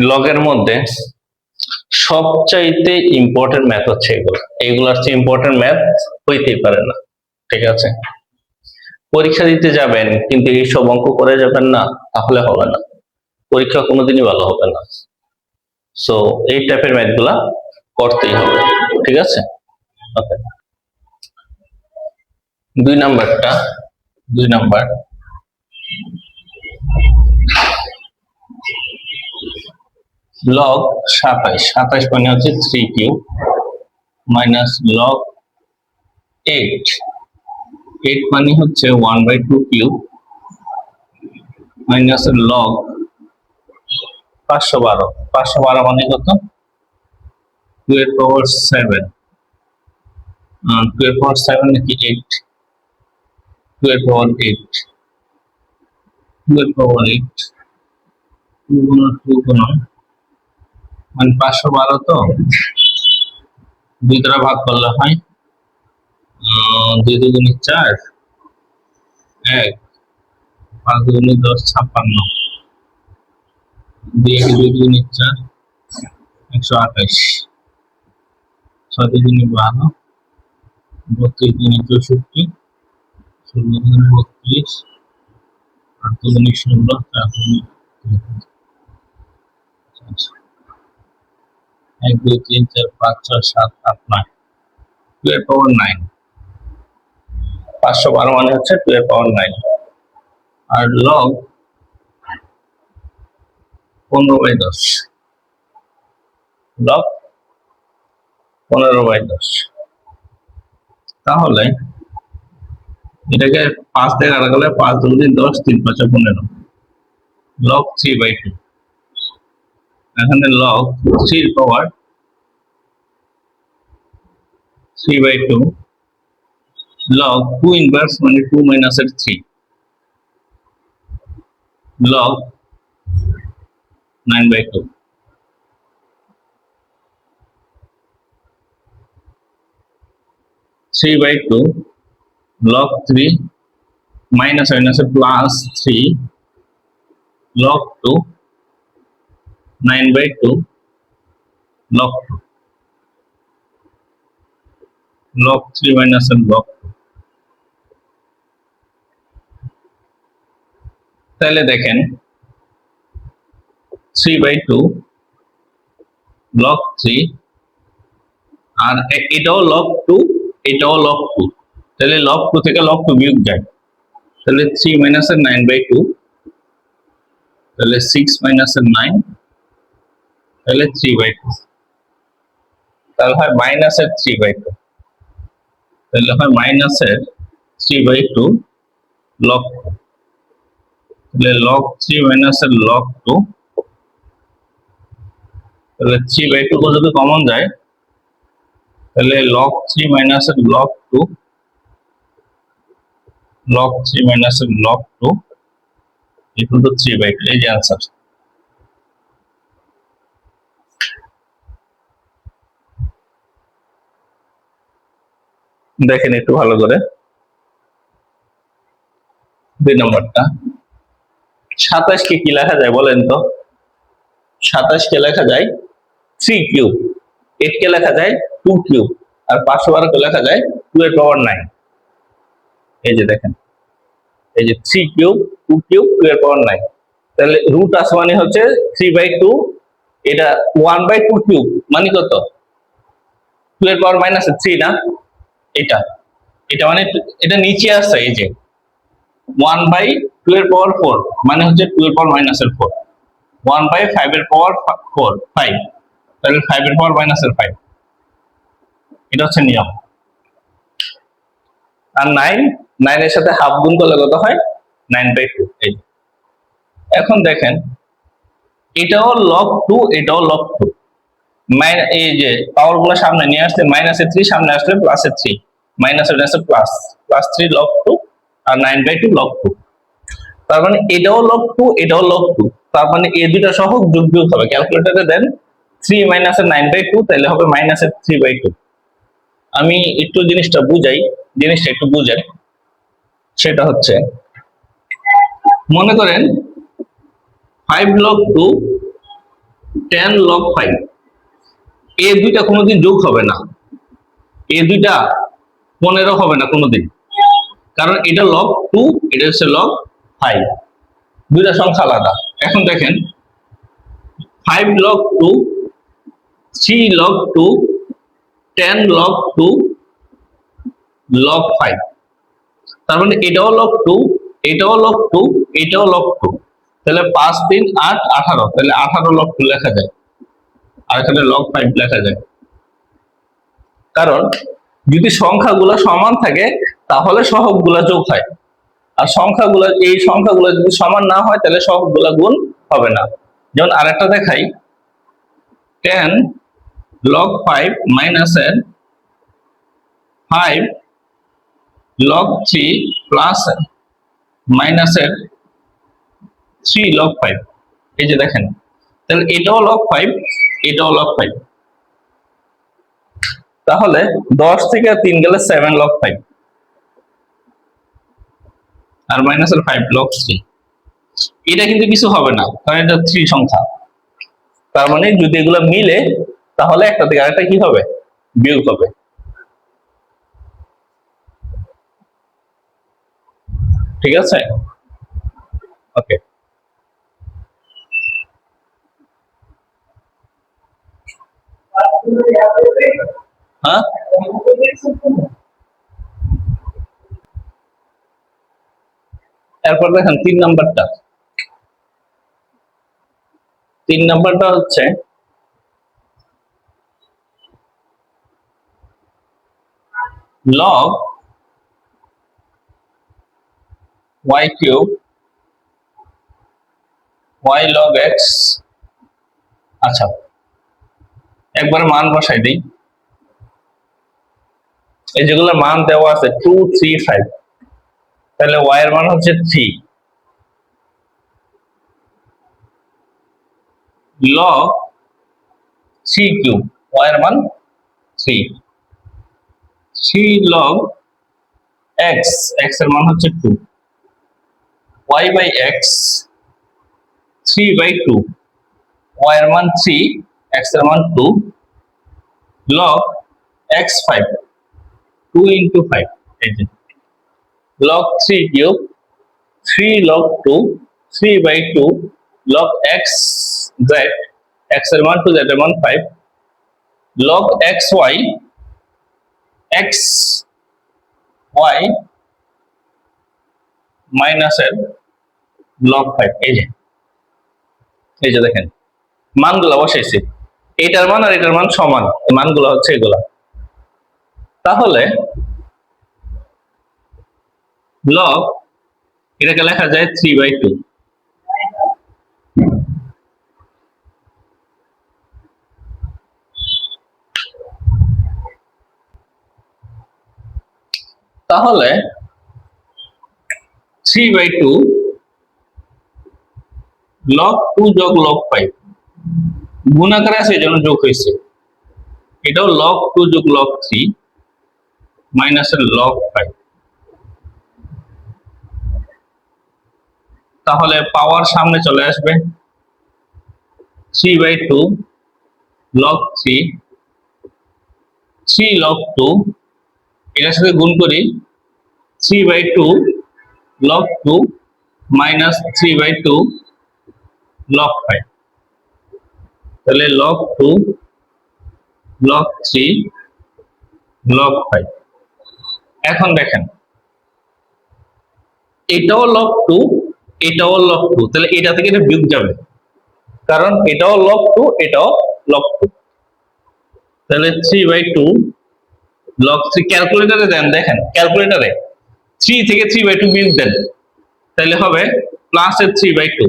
লগের মধ্যে সবচাইতে ইম্পর্টেন্ট ম্যাথ হচ্ছে এগুলো, এইগুলার চেয়ে ইম্পর্টেন্ট ম্যাথ হইতেই পারে না। ঠিক আছে, পরীক্ষা দিতে যাবেন কিন্তু এইসব অঙ্ক করে যাবেন না, তাহলে হবে না, পরীক্ষা কোনোদিনই ভালো হবে না। সো এই টাইপের ম্যাথ গুলা করতেই হবে। ঠিক আছে, ওকে। 2 নাম্বারটা, 2 নাম্বার, লগ 27, 27 মানে হচ্ছে 3 কিউব মাইনাস লগ 8, 8 মানে হচ্ছে 1/2 কিউব মাইনাস লগ 512, 512 মানে কত? 2 এর পাওয়ার 7, 2 এর পাওয়ার 7 নাকি 8, 2 এর পাওয়ার 8, 2 এর পাওয়ার 8, 2 গুণন 2 গুণন মানে 512, তো 2 দ্বারা ভাগ করলে হয় 2 দুগুণে 4, 1, 5 দুগুণে 10, 56, 2 দুগুণে 4, 128, 6 দুগুণে 12, 32 দুগুণে 64, 16 দুগুণে 32, 8 দুগুণে 16, 4 দুগুণে 1, 2, 3, 4, 5, 6, 7, 8, 9, 2 এর পাওয়ার 9, 512 মানে হচ্ছে 2 এর পাওয়ার 9। আর লগ 15/10, লগ 15/10, তাহলে এটাকে 5 দিয়ে কাটা গেলে 5 দুগুণে 10, 3 5 15, লগ 3/2, এখানে লগ 3 এর পাওয়ার 3/2, লগ 2 ইনভার্স মানে 2 মাইনাসের 3, log 9/2, log 3 minus plus 3 log 2 9/2 log 2, log 3 minus log 2। তাহলে দেখেন 3/2 log 3 আর এটাও log 2, এটাও log 2, তাহলে log 2 থেকে log 2 বিয়োগ যায়, তাহলে 3 minus 9/2, তাহলে 6 minus 9, তাহলে 3/2, তাহলে হয় মাইনাসের 3/2, তাহলে হয় মাইনাসের 3/2 log 2, তাহলে log 3 মাইনাসের log 2, তাহলে 3/2 को যদি কমন যায় তাহলে log 3 মাইনাসের log 2, log 3 মাইনাসের log 2 equal to 3/2, এই যে आंसर। দেখেন একটু ভালো করে 2 নম্বরটা। 27 কে কি লেখা যায় বলেন তো? 27 কে লেখা যায় 3 কিউব, 8 কে লেখা যায় 2 কিউব, আর 512 কে লেখা যায় 2 এর পাওয়ার 9। এই যে দেখেন, এই যে 3 কিউব, 2 কিউব, 2 এর পাওয়ার 9, তাহলে রুট আছে মানে হচ্ছে 3/2, এটা 1/2 কিউব মানে কত? 2 এর পাওয়ার -3 না, এটা এটা মানে এটা নিচে আছে, এই যে 1/2 এর পাওয়ার 4 মানে হচ্ছে 2 এর পাওয়ার -4, 1/5 এর পাওয়ার 4 5, তাহলে 5 এর পাওয়ার -5, এটা হচ্ছে নিয়ম। আর 9 এর সাথে হাফ গুণ করলে কত হয়? 9/2। এই এখন দেখেন এটাও log 2, এটাও log 2, এই যে পাওয়ার গুলো সামনে নিয়ে আসলে -3, সামনে আসলে +3, +3 log 2 আর 9/2 log 2, তার মানে এটাও log 2, এটাও log 2, তার মানে এই দুটো সহ যোগ বিয়োগ হবে। ক্যালকুলেটরে দেন 3 9/2, তাহলে হবে -3/2। আমি একটু জিনিসটা বুঝাই, সেটা হচ্ছে মনে করেন 5 log 2 10 log 5, এই দুইটা কোনোদিন যোগ হবে না, এই দুইটা 15 হবে না কোনোদিন, কারণ এটা log 2, এটা হচ্ছে log 5, দুইটা সংখ্যা আলাদা। এখন দেখেন 5 log 2, 3 log 2, 10 log 2 log 5, তার মানে এটাও log 2, এটাও log 2, এটাও log 2, তাহলে 5 3 8 18, তাহলে 18 log 2 লেখা যায়, আর এখানে log 5 লেখা যায়। কারণ যদি সংখ্যাগুলো সমান থাকে তাহলে সহগগুলো যোগ হয়, আর সংখ্যাগুলো এই সংখ্যাগুলো যদি সমান না হয় তাহলে সহগগুলো গুণ হবে না। যেমন আরেকটা দেখাই, 10 log 5 minus 5 log 3 plus minus 3 log 5, এই যে দেখেন, তাহলে এটাও log 5, এটাও log 5, তাহলে 10 থেকে 3 গেলে 7 log 5 আর মাইনাস 5 log 3, এটা কিন্তু কিছু হবে না কারণ এটা 3 সংখ্যা, তার মানে যদি এগুলো মিলে তাহলে একটা থেকে আরেকটা কি হবে, বিয়োগ হবে। ঠিক আছে, ওকে। হ্যাঁ, এরপর দেখেন 3 নাম্বারটা, 3 নাম্বারটা হচ্ছে log y cube y log x, আচ্ছা একবার মান বসাই দিই, এই যেগুলো মান দেওয়া আছে 2 3 5, তাহলে y এর মান হচ্ছে 3, log 3 কিউব, y এর মান 3, 3 log x, x এর মান হচ্ছে 2, y by x 3 by 2, y এর মান 3, x এর মান 2, log x 5, 2 into 5, এই যে log 3 cube 3 log 2, 3 by 2, log x z, x এর মান 2, z এর মান 5, log x y, x y minus এর log 5, এই যে দেখেন মানগুলো বসাইছি, এটার মান আর এটার মান সমান, মানগুলো হচ্ছে এগুলা, তাহলে log এটাকে লেখা যায় 3 by 2, তাহলে 3 by 2 log 2 যোগ log 5, গুণ আকারে আছে এই জন্য যোগ হয়েছে, এটাও log 2 যোগ log 3 মাইনাস log 5, তাহলে পাওয়ার সামনে চলে আসবে 3 by 2 log 3, 3 log 2, এটার সাথে গুণ করি 3 by 2 log 2 minus 3 by 2 log 5, তাহলে log 2 log 3 log 5। এখন দেখেন এটাও log 2, এটাও log 2, তাহলে এটা থেকে এটা বিয়োগ যাবে, কারণ এটাও log 2, এটাও log 2, তাহলে 3 by 2 log 3, ক্যালকুলেটরে দেন, দেখেন ক্যালকুলেটরে 3 থেকে 3 by 2 বিয়োগ দেন, তাহলে হবে প্লাস এর 3 by 2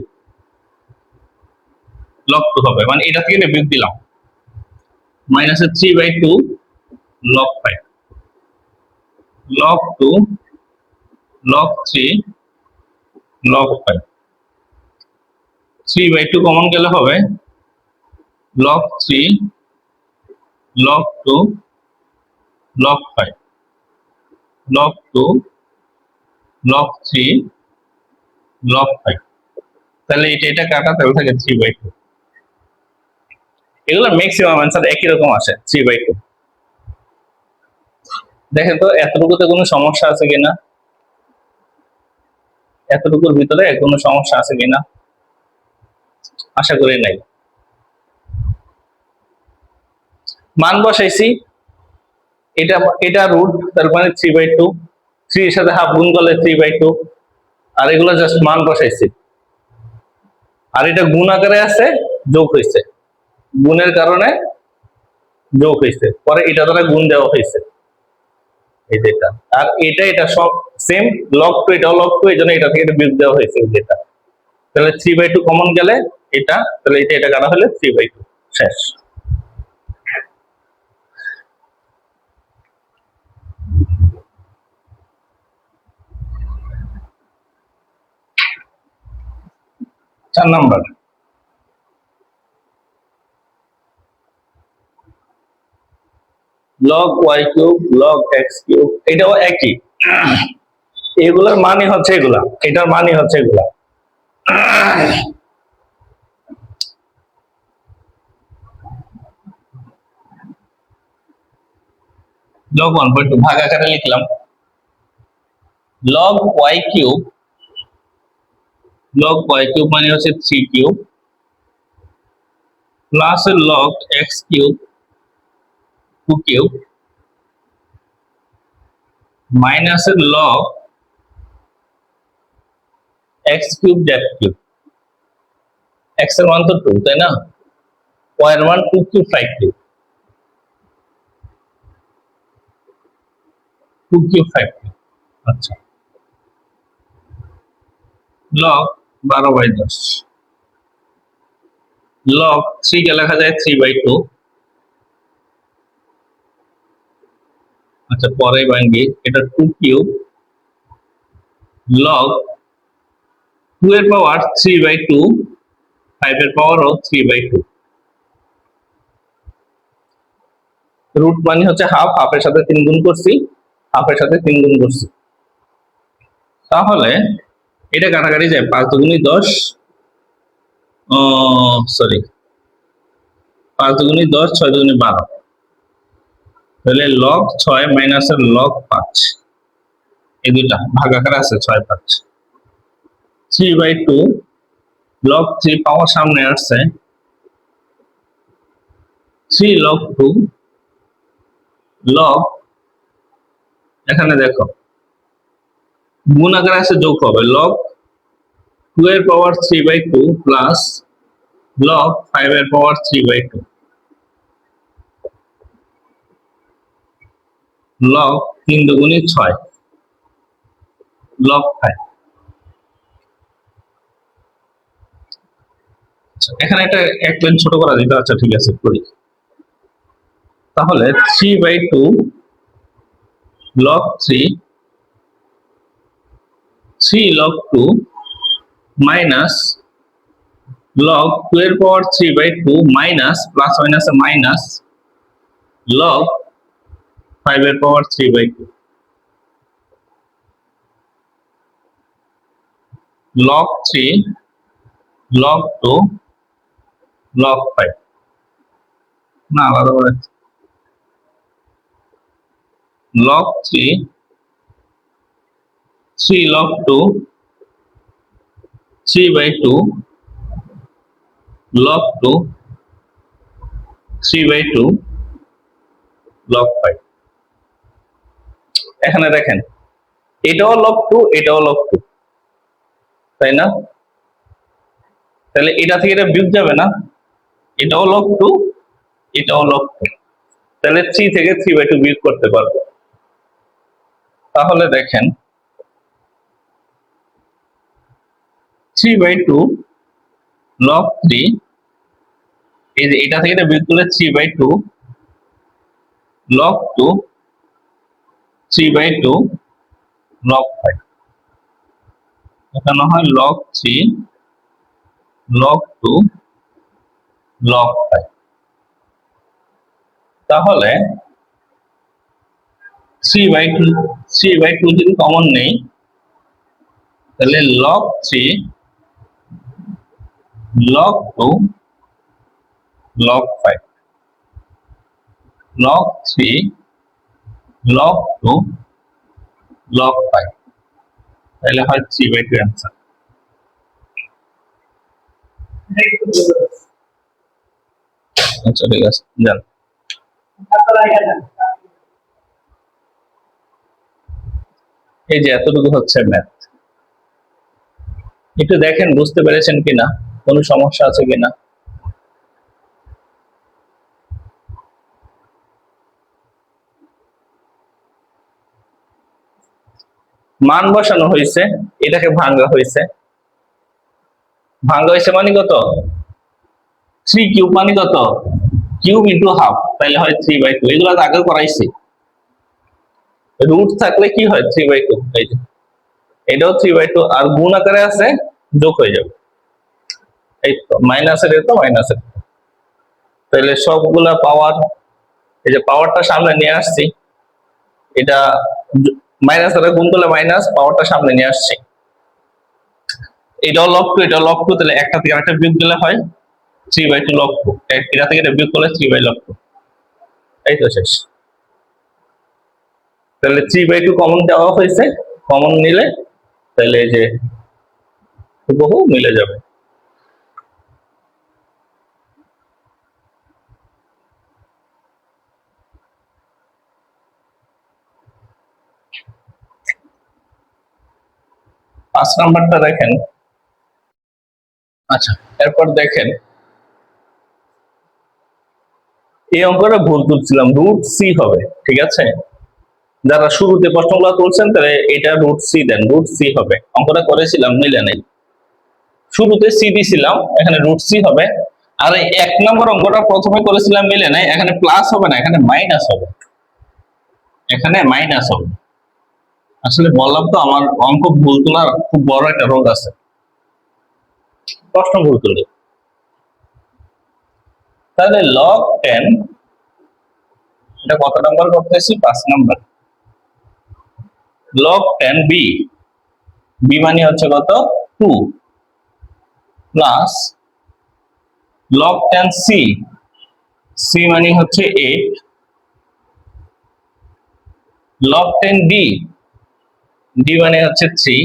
log 2 হবে, মানে এটা থেকে বিয়োগ দিলাম, মাইনাস এর 3 by 2 log 5, log 2 log 3 log 5, 3 by 2 common গেলে হবে log 3 log 2 log 5, log 2 log 3 log 5, তাহলে এটা কাটা, তাহলে থাকে 3/2। এগুলো ম্যাক্সিমাম অ্যান্সার একই রকম আসে, 3/2। দেখেন তো এতটুকুতে কোনো সমস্যা আছে কিনা, এতটুকুর ভিতরে কোনো সমস্যা আছে কিনা, আশা করি নাই। মান বসাইছি, এটা এটা রুট, তার মানে 3/2, 3 এর সাথে হাফ গুণ করলে 3/2, আর এগুলো জাস্ট মান বসাইছি। আর এটা গুণ আকারে আছে, যোগ হয়েছে, গুণের কারণে যোগ হয়েছে, পরে এটা দ্বারা গুণ দেওয়া হয়েছে, এই যেটা। আর এটা সব সেম, লগ টু, এটাও লগ টু, এই জন্য এটা থেকে এটা বিয়োগ দেওয়া হয়েছে যেটা। তাহলে 3/2 কমন গেলে এটা, তাহলে এটা কাটা হলে 3/2, শেষ। চার number, log y cube, log x cube, এটাও একই। এগুলোর মানই হচ্ছে এগুলা, এটার মানই হচ্ছে এগুলা। লগ 1/2 ভাগ আকারে লিখলাম, log y cube, log y cube মানে হচ্ছে 3 cube, plus log x cube 2 cube, minus log x cube z cube. X এর মান তো 2, তাই না? ওয়াই এর মান 2 কিউব 5 কিউব, 2 কিউব 5 কিউব। আচ্ছা, লগ 12/10, লগ 3 কে লেখা যায় 3/2। আচ্ছা, পরে ভাঙ্গি, এটা 2 কিউব, লগ 2 এর পাওয়ার 3/2, 5 এর পাওয়ারও 3/2। রুট মানে হচ্ছে হাফ, হাফের সাথে 3 গুণ করছি, হাফের সাথে 3 গুণ করছি, তাহলে এটা কাটাকাটি যায়, 5 দুগুণী 10, সরি 5 দুগুণী 10, 6 দুগুণী 12, তাহলে লগ 6 মাইনাস লগ 5, এই দুইটা ভাগ আকারে আছে 6, 5, 3/2, লগ 3 পাওয়ার সামনে আসছে, 3 লগ 2, লগ, এখানে দেখো গুণ আকারে আছে, যোগ হবে, লগ 2 এর পাওয়ার 3/2 প্লাস লগ 5 এর পাওয়ার 3/2, লগ 3 দুগুণী 6, লগ 5। এখানে একটা এক লাইন ছোট করা যেত, আচ্ছা ঠিক আছে করি। তাহলে 3/2 লগ 3, 3 লগ 2 মাইনাস লগ 2 এর পাওয়ার 3/2 minus plus minus minus log 5 এর পাওয়ার 3/2, লগ 3 লগ 2 লগ 5, না আলাদা করে, লগ 3, 3 লগ 2, 3/2 লগ 2, 3/2 লগ 5। এখানে দেখেন এটাও লগ 2, এটাও লগ 2, তাই না? তাহলে এটা থেকে এটা বিয়োগ যাবে না, এটাও লগ 2, এটাও লগ 2, তাহলে 3 থেকে 3/2 বিয়োগ করতে পারবো। তাহলে দেখেন 3/2 লগ 3, এই যে এটা থেকে এটা বিয়োগ করলে 3/2 লগ 2, 3/2 লগ 5, এখানে হয় লগ 3 লগ 2 লগ 5। তাহলে 3/2 যদি কমন নেই, তাহলে log 3 log 2 log 5 log 3 log 2 log 5 তাহলে হয় 3/2 অ্যান্সার। আচ্ছা ঠিক আছে যান। এই যে এতটুকু হচ্ছে ম্যাথ, একটু দেখেন বুঝতে পেরেছেন কিনা, কোনো সমস্যা আছে কিনা। মান বসানো হয়েছে, এটাকে ভাঙ্গা হয়েছে, ভাঙ্গা হয়েছে মানে কত, 3 কিউব মানে কত, কিউব ইন্টু হাফ, তাহলে হয় 3/2। এগুলো তো আগে করাইছি। রুট থাকলে কি হয় 3/2, এই যে এটাও 3/2, আর গুণ আকারে আছে, যোগ হয়ে যাবে, এই তো মাইনাসের তো মাইনাসের। তাহলে সবগুলা পাওয়ার, এই যে পাওয়ারটা সামনে নিয়ে আসছি, এটা মাইনাস দ্বারা গুণ করলে মাইনাস, পাওয়ারটা সামনে নিয়ে আসছি, এটাও লগ 2 এটাও লগ 2, তাহলে একটা থেকে আরেকটা বিয়োগ দিলে হয় 3/2 log 2, এটা থেকে এটা বিয়োগ করলে 3/log 2, এই তো শেষ। তাহলে 3/2 কমন দেওয়া হয়েছে, কমন নিলে তাহলে এই যে হুবহু মিলে যাবে। পাঁচ নাম্বারটা দেখেন। আচ্ছা এরপর দেখেন, এই অঙ্কটা ভুল তুলছিলাম, রুট সি হবে, ঠিক আছে। যারা শুরুতে প্রশ্নগুলো তুলছেন তাহলে এটা রুট সি দেন, রুট সি হবে। অঙ্কটা করেছিলাম মিলে নেই, শুরুতে সি দিছিলাম, এখানে রুট সি হবে। আর এই 1 নম্বর অঙ্কটা প্রথমে করেছিলাম মিলে নাই, এখানে প্লাস হবে না, এখানে মাইনাস হবে, এখানে মাইনাস হবে। আসলে বললাম তো আমার অঙ্ক ভুল তোলার খুব বড় একটা রোগ আছে, প্রশ্ন ভুল তুলি। তাহলে log 10, এটা কত নাম্বার করতেছি, 5 নাম্বার। log 10 b, b মানে হচ্ছে কত 2, প্লাস log 10 c, c মানে হচ্ছে 8, log 10 d, d মানে হচ্ছে 3,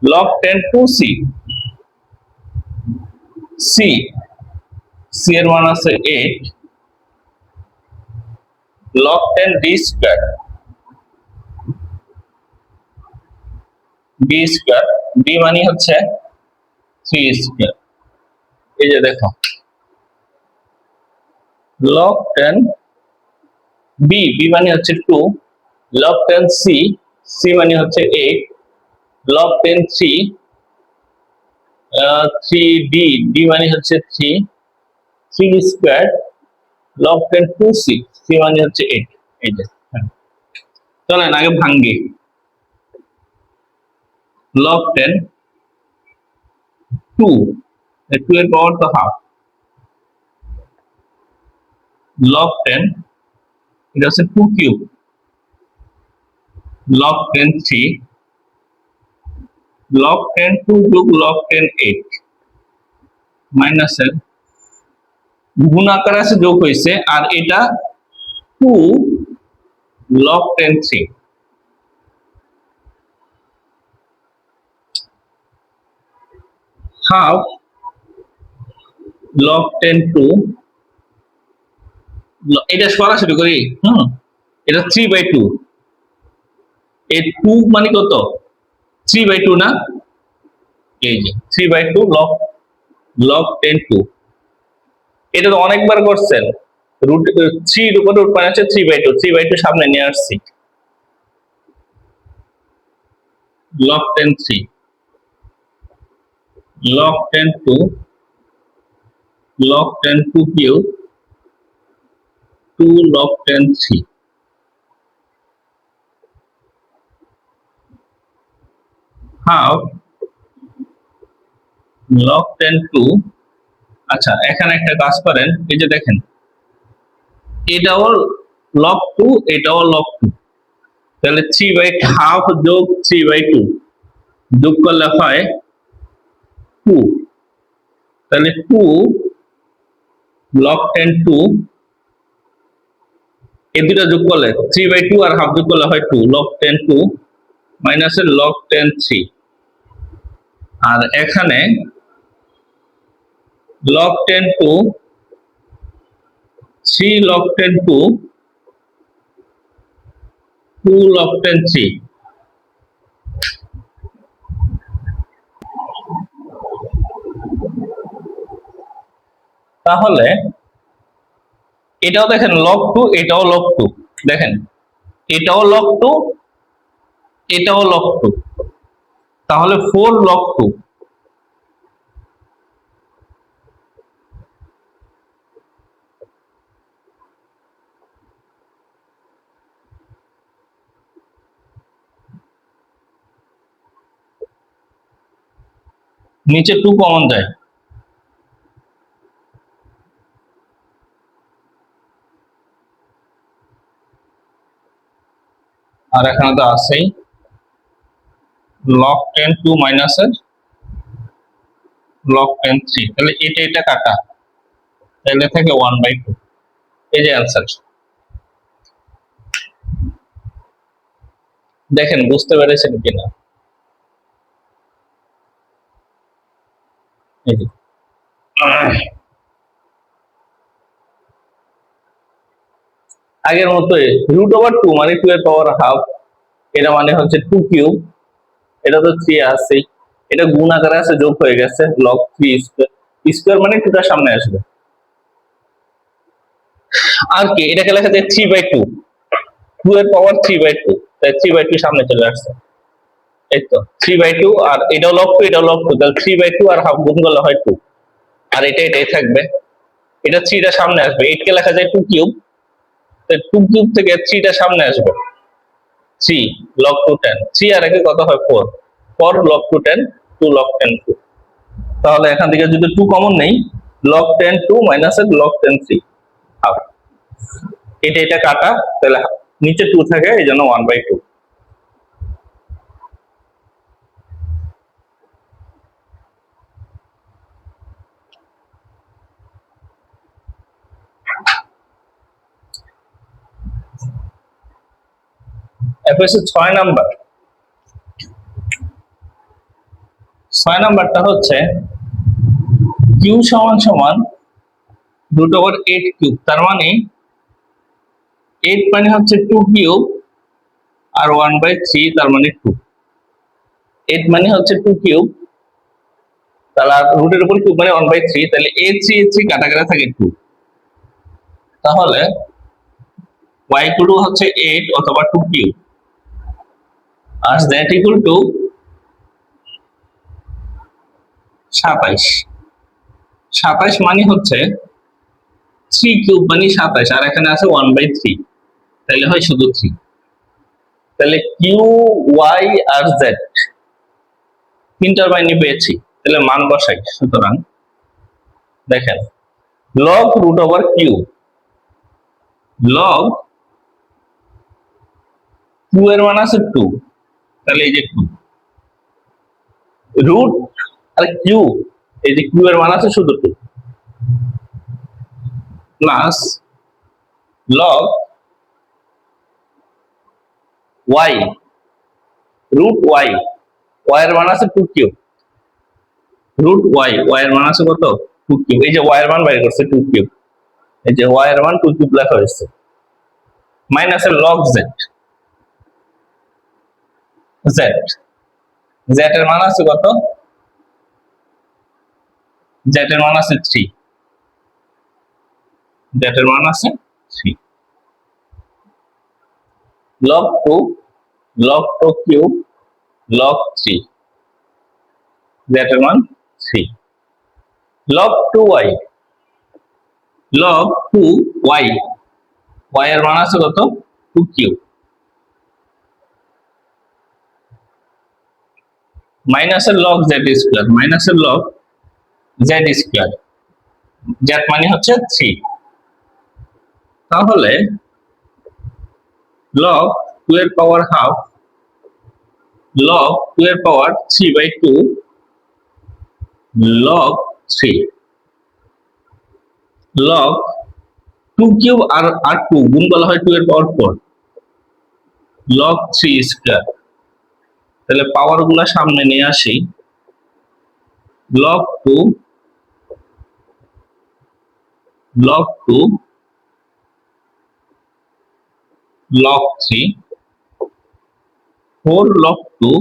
log 10 2c, c, c এর মান আছে 8, log 10 d square, d square, d মানে হচ্ছে 3 স্কয়ার। এই যে দেখো log 10 b, b মানে হচ্ছে 2, log 10 c, c মানে হচ্ছে 8, log 10 3, 3d, d মানে হচ্ছে 3, 3 স্কয়ার, log 10 2c, c মানে হচ্ছে 8। এই যে চলেন আগে ভাঙ্গি। log 10 2, 2 এর পাওয়ার তো হাফ, log 10 এটা হচ্ছে 2 কিউব, log 10 3, log 10 2 যোগ log 10 8, মাইনাসের গুণ আকার আছে, যোগ হয়েছে, আর এটা 2 log 10 3, হাফ log 10 2, এটা সরাসরি করি, এটা 3/2, এই 2 মানে কত 3/2 না, এই যে 3/2 log 10 2, এটা তো অনেকবার করছেন, রুট 3 এর উপরে রুট মানে হচ্ছে 3/2, 3/2 সামনে নিয়ে আসছি, log 10 3, log 10 2, log 10 2 cube, 2 log 10 3, half log 10 2। আচ্ছা এখানে একটা কাজ করেন, এই যে দেখেন এটাও log 2 এটাও log 2, তাহলে 3/2 যোগ 3/2 যোগ করলে হয় টু, তাহলে টু log 10 টু, এই দুটো যোগ করলে 3/2 আর হাফ যোগ করলে হয় 2 log 10 টু মাইনাসের log 10 3, আর এখানে log 10 two 3 log 10 two 2 log 10 3। তাহলে এটাও দেখেন log 2, এটাও log 2, দেখেন এটাও log 2, এটাও log 2, তাহলে 4 log 2। নিচে 2 কমন যায়, আর এখানে তো আছেই log 10 2 মাইনাসের log 10 3, তাহলে এটা কাটা, তাহলে থাকে 1/2। এই যে অ্যান্সার। দেখেন বুঝতে পেরেছেন কিনা। এই যে আগের মতোই √2 মানে 2 এর পাওয়ার হাফ, এটা মানে হচ্ছে 2 কিউব, এটা তো 3 আছে, এটা গুণ আকারে আছে, যোগ হয়ে গেছে log 3 স্কয়ার, স্কয়ার মানে 2টা সামনে আসবে। আর কি এটাকে লেখা যায় 3/2, 2 এর পাওয়ার 3/2, তাই 3/2 সামনে চলে আসছে। এই তো 3/2, আর এটাও log 2, এটাও log 2, তাহলে 3/2 আর হাফ গুণ করলে হয় 2, আর এটাই থাকবে। এটা 3টা সামনে আসবে, 8 কে লেখা যায় 2 কিউব, তাই 2 কিউব থেকে 3টা সামনে আসবে, 3 log 2 10, 3 আর একে কত হয় 4, 4 log 2 10, 2 log 10 2। তাহলে এখান থেকে যদি 2 কমন নেই, log 10 2 মাইনাসের log 10 3 হাফ, এটা কাটা, তাহলে নিচে 2 থাকে, এই জন্য 1/2। এরপর 6 নাম্বার। 6 নাম্বারটা হচ্ছে q সমান সমান √8 কিউব, তার মানে 8 মানে হচ্ছে 2 কিউব আর 1/3, তার মানে 2। 8 মানে হচ্ছে 2 কিউব, তাহলে রুটের উপর কিউব মানে 1/3, তাহলে a 3 কাটাকাটা থাকে 2, তাহলে y = হচ্ছে 8 অথবা 2 কিউব, আর z = 27। 27 মানে হচ্ছে 3 কিউব মানে 27, আর এখানে আছে 1/3, তাহলে হয় শুধু 3। তাহলে কিউ, ওয়াই আর জেড তিনটার বাইরে পেয়েছি, তাহলে মান বসাই। সুতরাং দেখেন log √q, log q এর মান আছে 2, তাহলে এই যে 2 রুট আর কিউ, এই যে কিউ এর মান আছে শুধু 2, plus log y √y, y এর মান আছে 2 কিউব, √y, y এর মান আছে কত 2 কিউব, এই যে y এর মান বাইর করছে 2 কিউব, এই যে y এর মান 2 কিউব লেখা হয়েছে, মাইনাসের log z, z z এর মান আছে কত, z এর মান আছে 3, z এর মান আছে 3, log 2 কিউব log 3, z এর মান 3, log 2y, log 2y, y এর মান আছে কত 2 কিউব, মাইনাসের log z স্কয়ার, মাইনাসের log z স্কয়ার, z মানে হচ্ছে 3, তাহলে log 2 এর পাওয়ার হাফ, log 2 এর পাওয়ার 3/2 লগ 3 লগ 2 কিউব আর 2 গুণ বলা হয় 2 এর পাওয়ার 4 লগ 3 স্কয়ার। তাহলে পাওয়ার গুলা সামনে নিয়ে আসি, log 2 log 2 log 3 4 log 2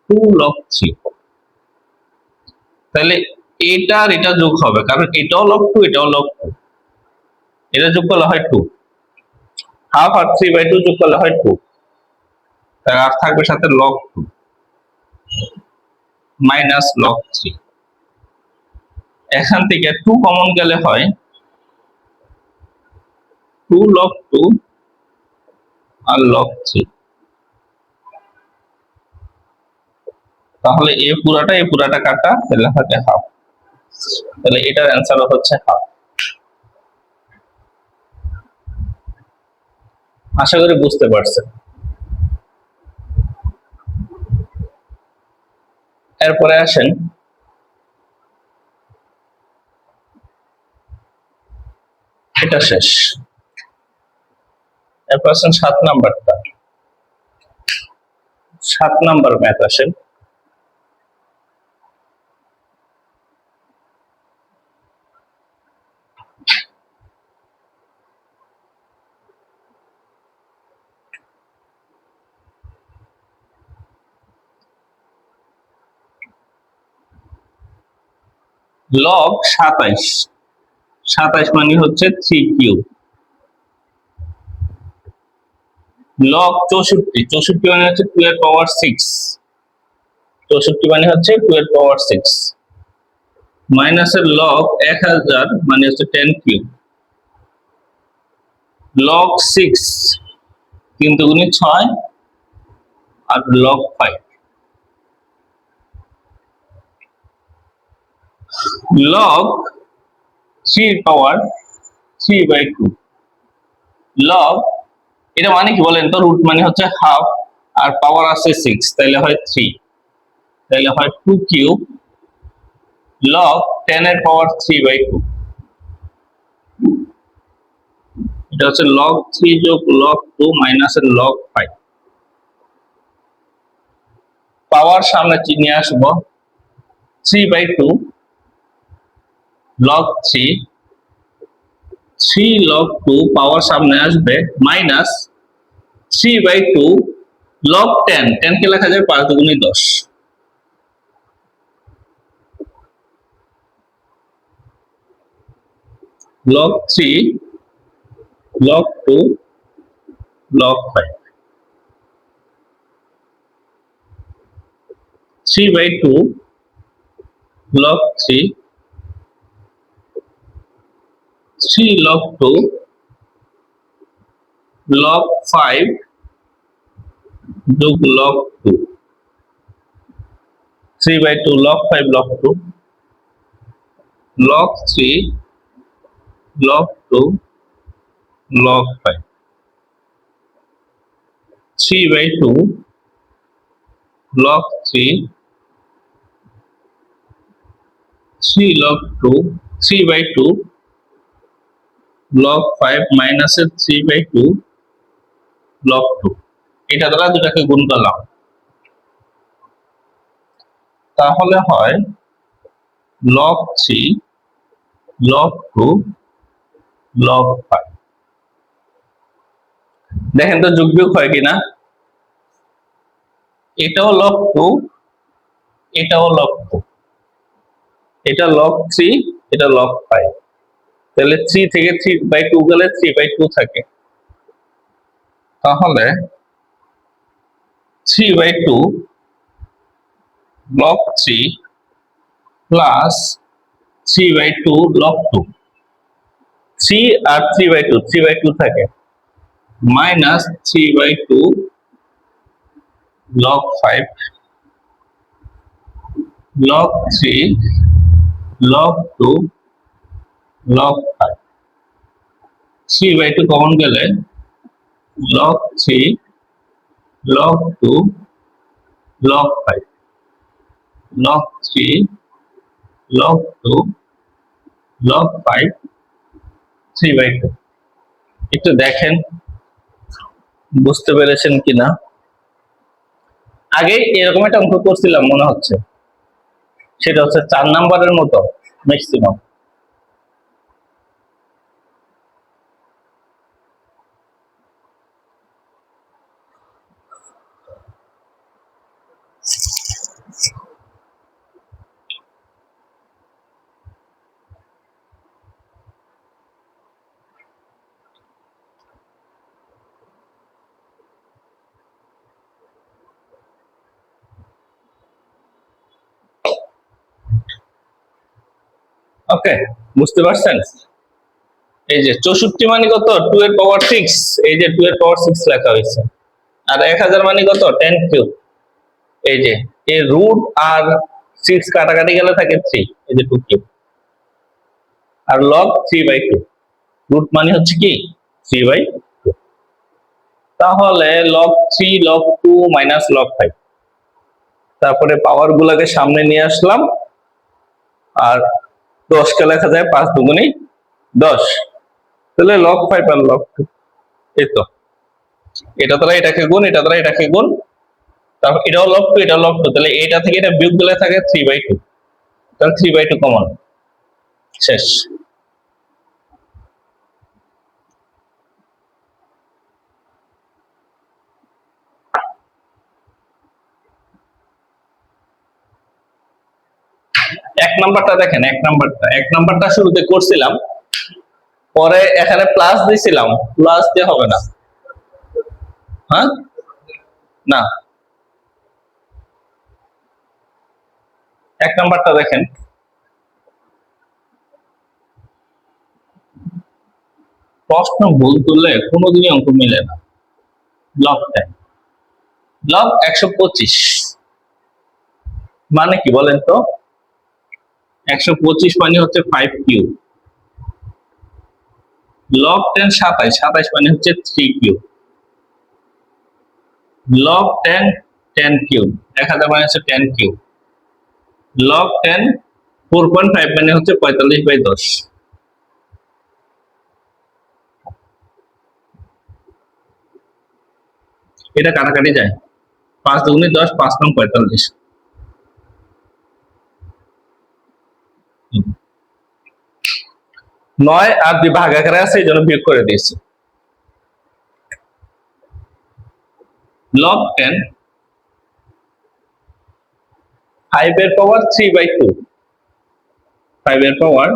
2 log 3। তাহলে এটা আর এটা যোগ হবে, কারণ এটাও log 2 এটাও log 2, এটা যোগ করলে হয় 2, হাফ আর 3/2 যোগ করলে হয় 2, তার আর থাকবে সাথে log 2 মাইনাস log 3। এখান থেকে 2 কমন গেলে হয় 2 log 2 আর log 3। তাহলে এ পুরাটা কাটা, তাহলে থাকে হাফ। তাহলে এটার অ্যান্সার হচ্ছে হাফ। আশা করি বুঝতে পারছেন। এরপরে আসেন এটা শেষ, এরপর আসেন 7 নাম্বারটা। 7 নাম্বার ম্যাথ আসেন। লগ 27, 27 মানে হচ্ছে 3 কিউব। লগ 64, 64 মানে হচ্ছে 2 এর পাওয়ার 6, 64 মানে হচ্ছে 2 এর পাওয়ার 6 মাইনাসের লগ 1000 মানে হচ্ছে 10 কিউব। লগ 6 3 দুগুণে 6 আর লগ 5 লগ 3 পাওয়ার 3/2 লগ, এটা মানে কি বলেন তো? রুট মানে হচ্ছে হাফ আর পাওয়ার আছে 6, তাহলে হয় 3, তাহলে হয় 2 কিউব লগ 10 এর পাওয়ার 3/2। এটা হচ্ছে লগ 3 যোগ লগ 2 মাইনাসের লগ 5। পাওয়ার সামনে নিয়ে আসবো 3/2 log 3, 3 log 2 পাওয়ার সামনে আসবে মাইনাস 3/2 log 10, 10 কে লেখা যায় 5 দুগুণে 10, log 3 log 2 log 5। 3/2 log 3, 3 log 2 log 5 যোগ log 2, 3/2 log 5 log 2 log 3 log 2 log 5, 3/2 log 3, 3 log 2 3/2 log 5 মাইনাসের 3/2 log 2। এটা দ্বারা দুটাকে গুণ করলাম, তাহলে হয় log 3 log 2 log 5। দেখেন তো যোগ বিয়োগ হয় কিনা। এটাও log 2 এটাও log 2, এটা log 3 এটা log 5, তাহলে 3 থেকে 3/2 গেলে 3/2 থাকে। তাহলে 3/2 log 3 প্লাস 3/2 log 2, 3 আর 3/2 থাকে minus 3/2 log 5 log 3 log 2 log 5, 3/2 common গেলে log 3 log 2 log 5, log 3 log 2 log 5 3/2। একটু দেখেন বুঝতে পেরেছেন কিনা। আগে এরকম একটা অঙ্ক করছিলাম মনে হচ্ছে, সেটা হচ্ছে 4 নাম্বারের মতো ম্যাক্সিমাম। ওকে, বুঝতে পারছেন? এই যে 64 মানে কত, 2 এর পাওয়ার 6, এই যে 2 এর পাওয়ার 6 লেখা হয়েছে। আর 1000 মানে কত, 10 কিউব। এই যে এই রুট আর 6 কাটাকাটি গেলে থাকে 3, এই যে 2 কিউব। আর লগ 3/2, রুট মানে হচ্ছে কি 3/2। তাহলে log 3 log 2 মাইনাস log 5, তারপরে পাওয়ার গুলাকে সামনে নিয়ে আসলাম, আর 10 কে লেখা যায় 5 দুগুণে 10, তাহলে log 5 আর log 2। এই তো এটা দ্বারা এটাকে গুণ, এটা দ্বারা এটাকে গুণ, তারপর এটাও log 2 এটাও log 2, তাহলে এটা থেকে এটা বিয়োগ দিলে থাকে 3/2, তাহলে 3/2 কমন, শেষ। এক নাম্বারটা দেখেন, এক নাম্বারটা শুরুতে করছিলাম, পরে এখানে প্লাস দিছিলাম, প্লাস দিয়ে হবে না। হ্যাঁ, না, এক নাম্বারটা দেখেন, প্রশ্ন ভুল তুললে কোনোদিনই অঙ্ক মিলে না। লগ 10 লগ 125 মানে কি বলেন তো? 125 মানে হচ্ছে 5 কিউব। লগ 10 27 মানে হচ্ছে 3 কিউব। লগ 10 10 কিউব, 1000 মানে হচ্ছে 10 কিউব। লগ 10 4.5 মানে হচ্ছে 45/10। এটা কাটাকাটি যায়, 5 দুগুণে 10, 5 নং 45। 9 আর 2 ভাগাকারে আছে, এই জন্য বিয়োগ করে দিয়েছি। log 10 5 এর পাওয়ার 3/2, 5 এর পাওয়ার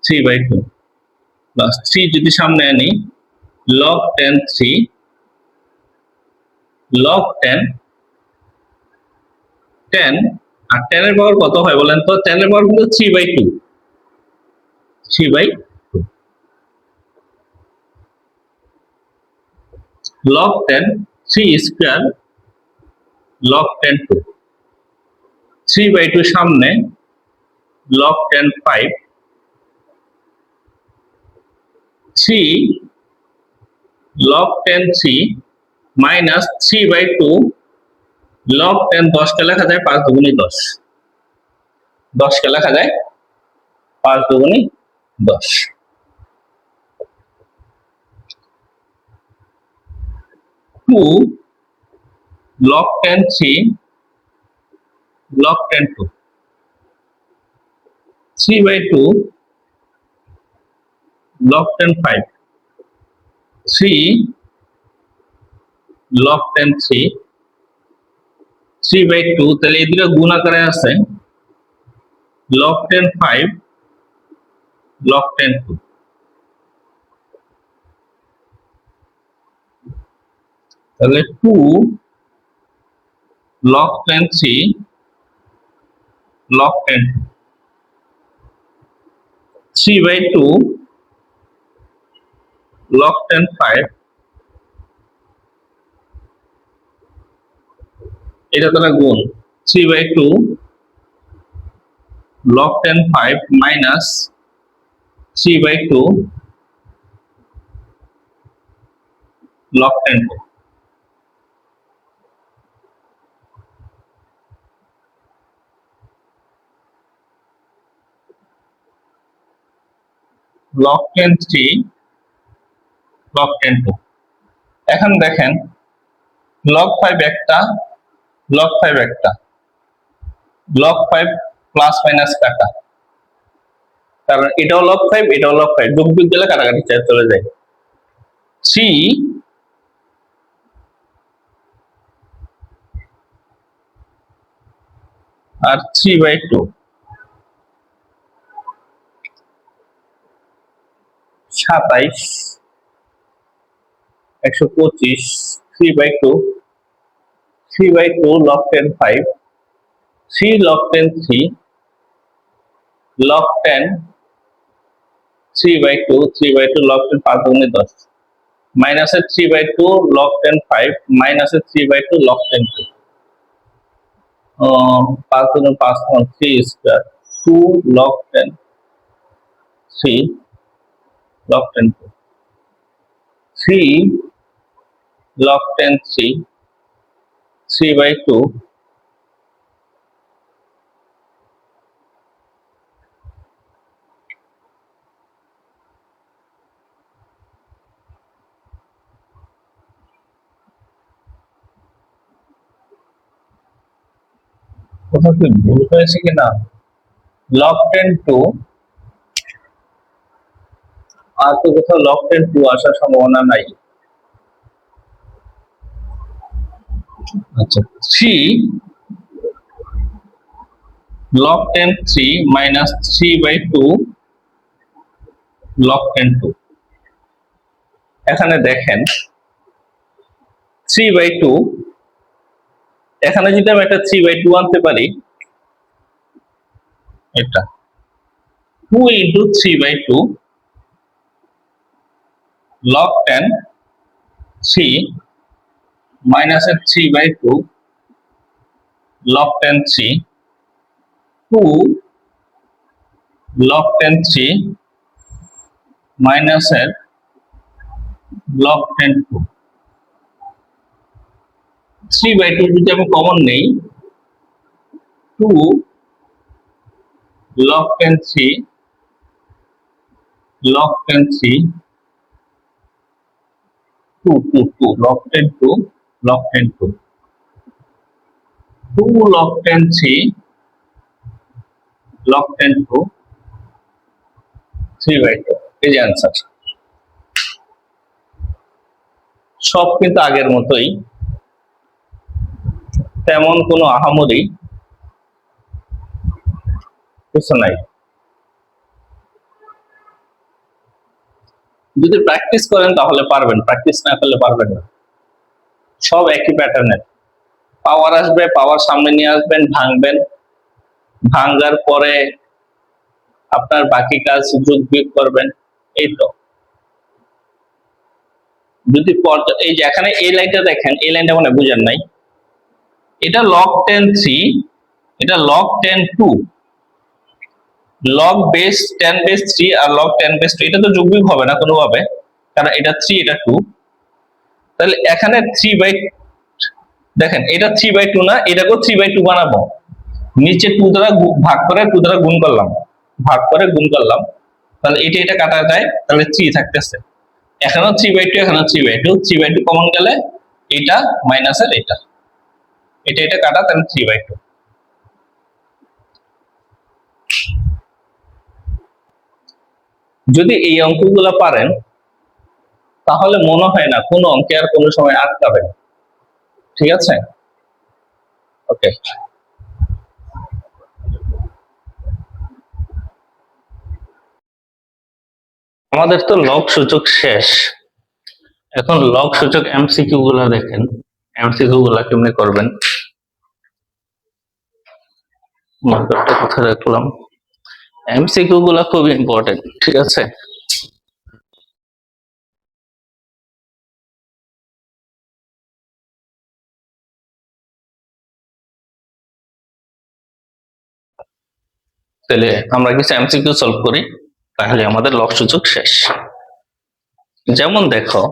3/2 প্লাস 3 যদি সামনে আনি, log 10 3, log 10 10, আর 10 এর পাওয়ার কত হয় বলেন তো? 10 এর পাওয়ার কিন্তু 3/2, 3/2। log 10 3 স্কয়ার, log 10 2, 3/2 সামনে, log 10 5, 3 log 10 3 মাইনাস 3/2 log 10, 10 কে লেখা যায় 5 দুগুণে 10, 10 কে লেখা যায় 5 দুগুণে 10। 2 log 10 3 log 10 2, 3/2 log 10 5, 3 log 10 3, 3/2, তাহলে এই দুটো গুণ আকারে আছে, log 10 5 log 10 2, তাহলে 2 log 10 3 log 10 2, 3/2 log 10 5, এটা তাহলে গুণ 3/2 log 10 5 minus 3/2 log 10 2। log 10 3 log 10 2। এখন দেখেন log 5 একটা, log 5 একটা, log 5 প্লাস মাইনাস কাটা, কারণ এটাও log 5 এটাও log 5, যোগ বিয়োগ দিলে কাটাকাটি চলে যায়। 3 আর 3/2, 27 125, 3/2, 3/2 log 10 5, 3 log 10 3, log 10 3/2, 3/2 log 10 5 গুণে 10, মাইনাসের 3/2 log 10 5, মাইনাসের 3/2 log 10 2, 5 গুণে 5 3 স্কয়ার, 2 log 10 3 log 10 2, 3 log 10 3, 3/2, কোথাও কি ভুল হয়েছে কিনা, log 10 2, আর তো কোথাও log 10 2 আসার সম্ভাবনা নাই। আচ্ছা, 3 log 10 3 minus 3/2 log 10 2। এখানে দেখেন 3/2, এখানে যদি আমি একটা 3/2 আনতে পারি, এটা 2 into 3/2 log 10 3 minus 3/2 log 10 3, 2 log 10 3 minus log 10 2। 3/2 যদি আমি কমন নেই, 2 log 10 3 log 10 3, 2 log 10 2 log 10 2, 2 log 10 3 log 10 2, 3/2, এই যে অ্যান্সার। সব কিন্তু আগের মতোই, তেমন কোনো আহামরি কিছু নাই। যদি প্র্যাকটিস করেন তাহলে পারবেন, প্র্যাকটিস না করলে পারবেন না। সব একই প্যাটার্নের, পাওয়ার আসবে, পাওয়ার সামনে নিয়ে আসবেন, ভাঙবেন, ভাঙার পরে আপনার বাকি কাজ যোগ বিয়োগ করবেন, এই তো। যদি এই যে এখানে এই লাইনটা দেখেন, এই লাইনটা মানে বুঝেন নাই, এটা log 10 3, এটা log 10 2, log base 10 base 3 আর log 10 base 2, এটা তো যোগ বিয়োগ হবে না কোনোভাবে, কারণ এটা 3 এটা 2, তাহলে এখানে 3/, দেখেন এটা 3/2 না, এটাকেও 3/2 বানাবো, নিচে 2 দ্বারা ভাগ করে 2 দ্বারা গুণ করলাম, ভাগ করে গুণ করলাম, তাহলে এটা কাটা যায়, তাহলে 3 থাকতেছে। এখানেও 3/2, এখানেও 3/2, 3/2 কমন গেলে এটা মাইনাসের এটা কাটা, তাহলে 3/2। যদি এই অঙ্কগুলো পারেন তাহলে মনে হয় না কোনো অঙ্কে আর কোনো সময় আটকাবে। ঠিক আছে, ওকে। আমাদের তো লগ সূচক শেষ, এখন লগ সূচক এমসিকিউ গুলা দেখেন, এমসিকিউ গুলা কেমনে করবেন। মার্কারটা কোথায় রাখলাম, এমসিকিউ গুলা খুব ইম্পর্টেন্ট, ঠিক আছে। তাহলে আমরা কিছু এমসিকিউ সলভ করি, তাহলে আমাদের লগ সূচক শেষ। যেমন দেখো,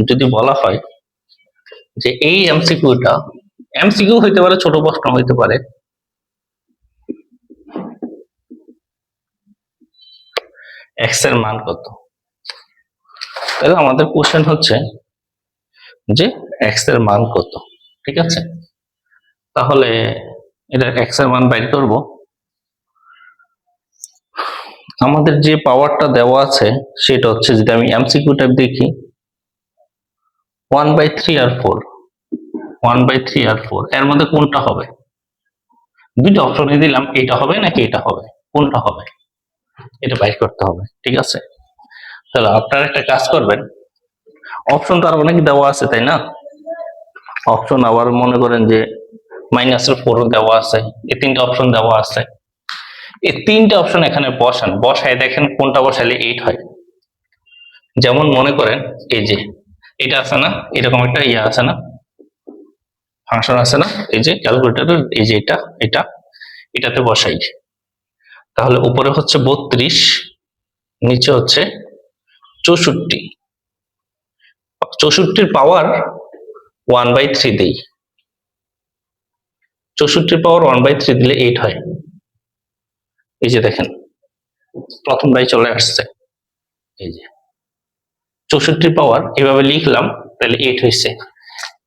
যদি বলা হয় যে এই এমসিকিউটা, এমসিকিউ হইতে পারে, ছোট প্রশ্ন হইতে পারে, এক্স এর মান কত। তাহলে আমাদের কোশ্চেন হচ্ছে যে এক্স এর মান কত, ঠিক আছে। তাহলে এটা এক্স এর মান বাইর করব। আমাদের যে পাওয়ারটা দেওয়া আছে সেটা হচ্ছে, যদি আমি এমসিকিউ টাইপ দেখি, 1/3 আর 4, 1/3 আর 4 এর মধ্যে কোনটা হবে? দুইটা অপশনে দিলাম, এটা হবে নাকি এটা হবে, কোনটা হবে এটা বাইর করতে হবে, ঠিক আছে। তাহলে আপনারা একটা কাজ করবেন, অপশন তো আর অনেক দেওয়া আছে তাই না, অপশন আবার মনে করেন যে -4 দেওয়া আছে, এই তিনটা অপশন দেওয়া আছে, এই তিনটা অপশন এখানে বসান, বসায় দেখেন কোনটা বসাইলে 8 হয়। যেমন মনে করেন এই যে এটা আছে না, এরকম একটা ইয়ে আছে না, ফাংশন আছে না, এই যে ক্যালকুলেটরের, এই যে এটা এটাতে বসাই, তাহলে উপরে হচ্ছে 32, নিচে হচ্ছে 64, 64 পাওয়ার 1/3 দেই, 64 পাওয়ার 1/3 দিলে 8 হয়। এই যে দেখেন প্রথমটাই চলে আসছে, এই যে 64 পাওয়ার এভাবে লিখলাম, তাহলে 8 হয়েছে।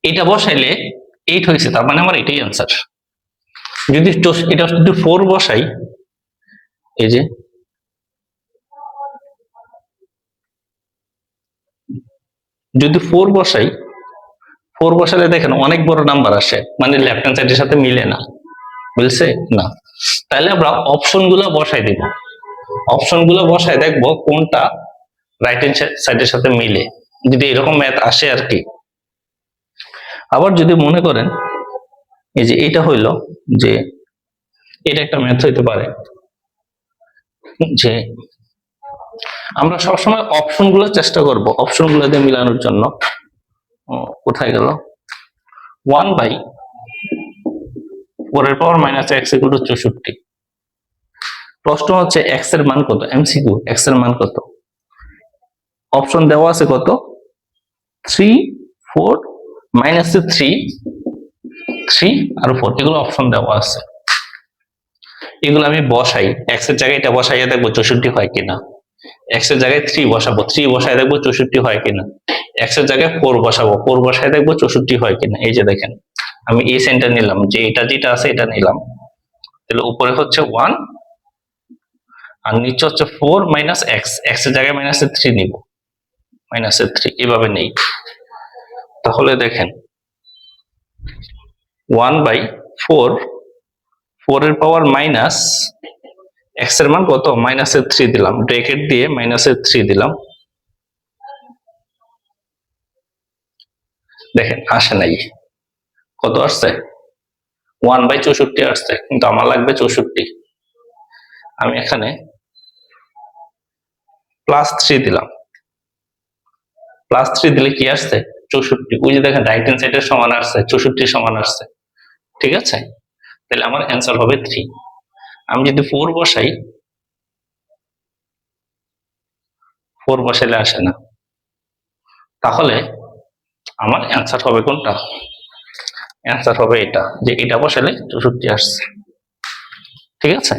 এটা বসাইলে 8 হয়েছে, তার মানে আমার এটাই অ্যান্সার। যদি এটা যদি 4 বসাই, এই যে যদি 4 বসাই, 4 বসালে দেখেন অনেক বড় নাম্বার আসে, মানে লেফট হ্যান্ড সাইডের সাথে মিলে না, বুঝছে না। তাহলে আমরা অপশন গুলো বসাই দিব, অপশন গুলো বসাই দেখবো কোনটা রাইট হ্যান্ড সাইডের সাথে মিলে, যদি এরকম ম্যাথ আসে আর কি। আবার যদি মনে করেন এই যে এটা হইলো যে এটা একটা ম্যাথ হইতে পারে যে আমরা সবসময় অপশন গুলো চেষ্টা করব, অপশন গুলো দিয়ে মিলানোর জন্য। কোথায় গেল, 1/4 এর পাওয়ার -x = 64। প্রশ্ন হচ্ছে x এর মান কত, এমসিকিউ x এর মান কত। অপশন দেওয়া আছে কত, 3, 4, -3, 3 আর 4, এগুলো অপশন দেওয়া আছে। এগুলো আমি বসাই, x এর জায়গায় এটা বসাইয়া দেখবো 64 হয় কিনা, x এর জায়গায় 3 বসাবো, 3 বসায় দেখবো 64 হয় কিনা, x এর জায়গায় 4 বসাবো, 4 বসায় দেখবো 64 হয় কিনা। এই যে দেখেন আমি এই সেন্টার নিলাম, যে এটা যেটা আছে এটা নিলাম, তাহলে উপরে হচ্ছে 1 আর নিচে হচ্ছে 4 - x, x এর জায়গায় -3 নিব, -3 এভাবে নেই। তাহলে দেখেন 1/4, 4 এর পাওয়ার মাইনাস x এর মান কত, -3 দিলাম, ব্র্যাকেট দিয়ে -3 দিলাম, দেখেন আসে নাই, কত আসছে, 1/64 আসছে, কিন্তু আমার লাগবে 64। আমি এখানে +3 দিলাম, +3 দিলে কি আসছে, 64। ওই যে দেখেন রাইট হ্যান্ড সাইডের সমান আসছে, 64 সমান আসছে, ঠিক আছে। তাহলে আমার অ্যান্সার হবে 3। আমি যদি 4 বসাই, 4 বসাইলে আসে না, তাহলে আমার অ্যান্সার হবে কোনটা, অ্যান্সার হবে এটা, যে এটা বসালে 64 আসছে, ঠিক আছে।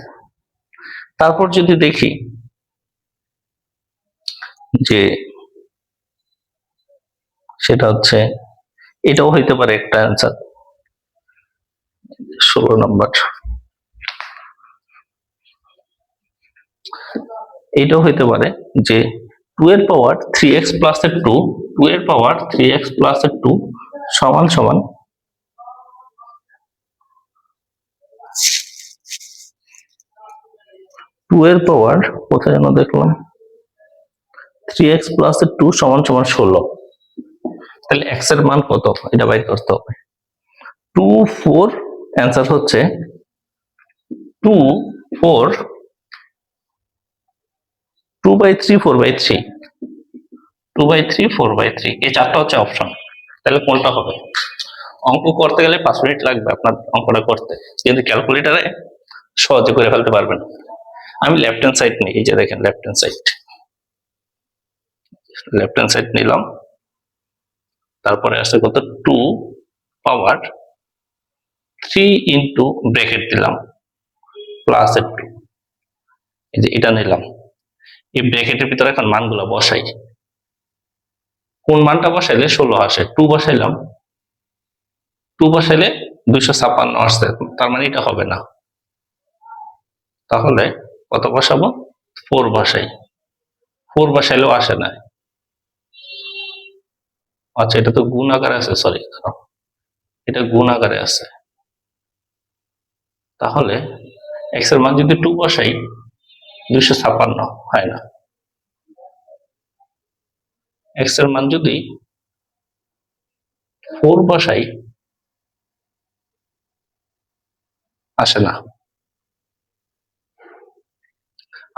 তারপর যদি দেখি যে সেটা হচ্ছে, এটাও হইতে পারে একটা অ্যান্সার, 16 নম্বর, এটাও হইতে পারে যে 2 এর পাওয়ার 3x প্লাস 2, 2 এর পাওয়ার 3x প্লাস 2 সমান সমান 2 এর পাওয়ার, কোথায় যেন দেখলাম, 3x প্লাস 2 সমান সমান 16। তাহলে x এর মান কত এটা বাইর করতে হবে। 2, 4, অ্যান্সার হচ্ছে 2, 4, 2/3, 4/3, 2/3, 4/3, এই চারটা হচ্ছে অপশন। তাহলে কোনটা হবে, অঙ্ক করতে গেলে 5 মিনিট লাগবে আপনার অঙ্কটা করতে, কিন্তু ক্যালকুলেটারে সহজে করে ফেলতে পারবেন। আমি লেফট হ্যান্ড সাইড নিই, এই যে দেখেন left hand side, left hand side নিলাম, তারপরে আসছে কত, 2 পাওয়ার 3 ইন্টু ব্র্যাকেট দিলাম প্লাস 2, এই যে এটা নিলাম, এই ব্র্যাকেটের ভিতরে এখন মানগুলো বসাই। কোন মানটা বসাইলে 16 আসে? 2 বসাইলাম, 2 বসাইলে 256 আসছে, তার মানে এটা হবে না। তাহলে কত বসাবো? 4 বসাই। 4 বসাইলেও আসে না। আচ্ছা, এটা তো গুণ আকারে আছে, সরি, এটা গুণ আকারে আছে। তাহলে এক্স এর মান যদি 2 বসাই 256 হয় না। এক্স এর মান যদি 4 বসাই আসে না।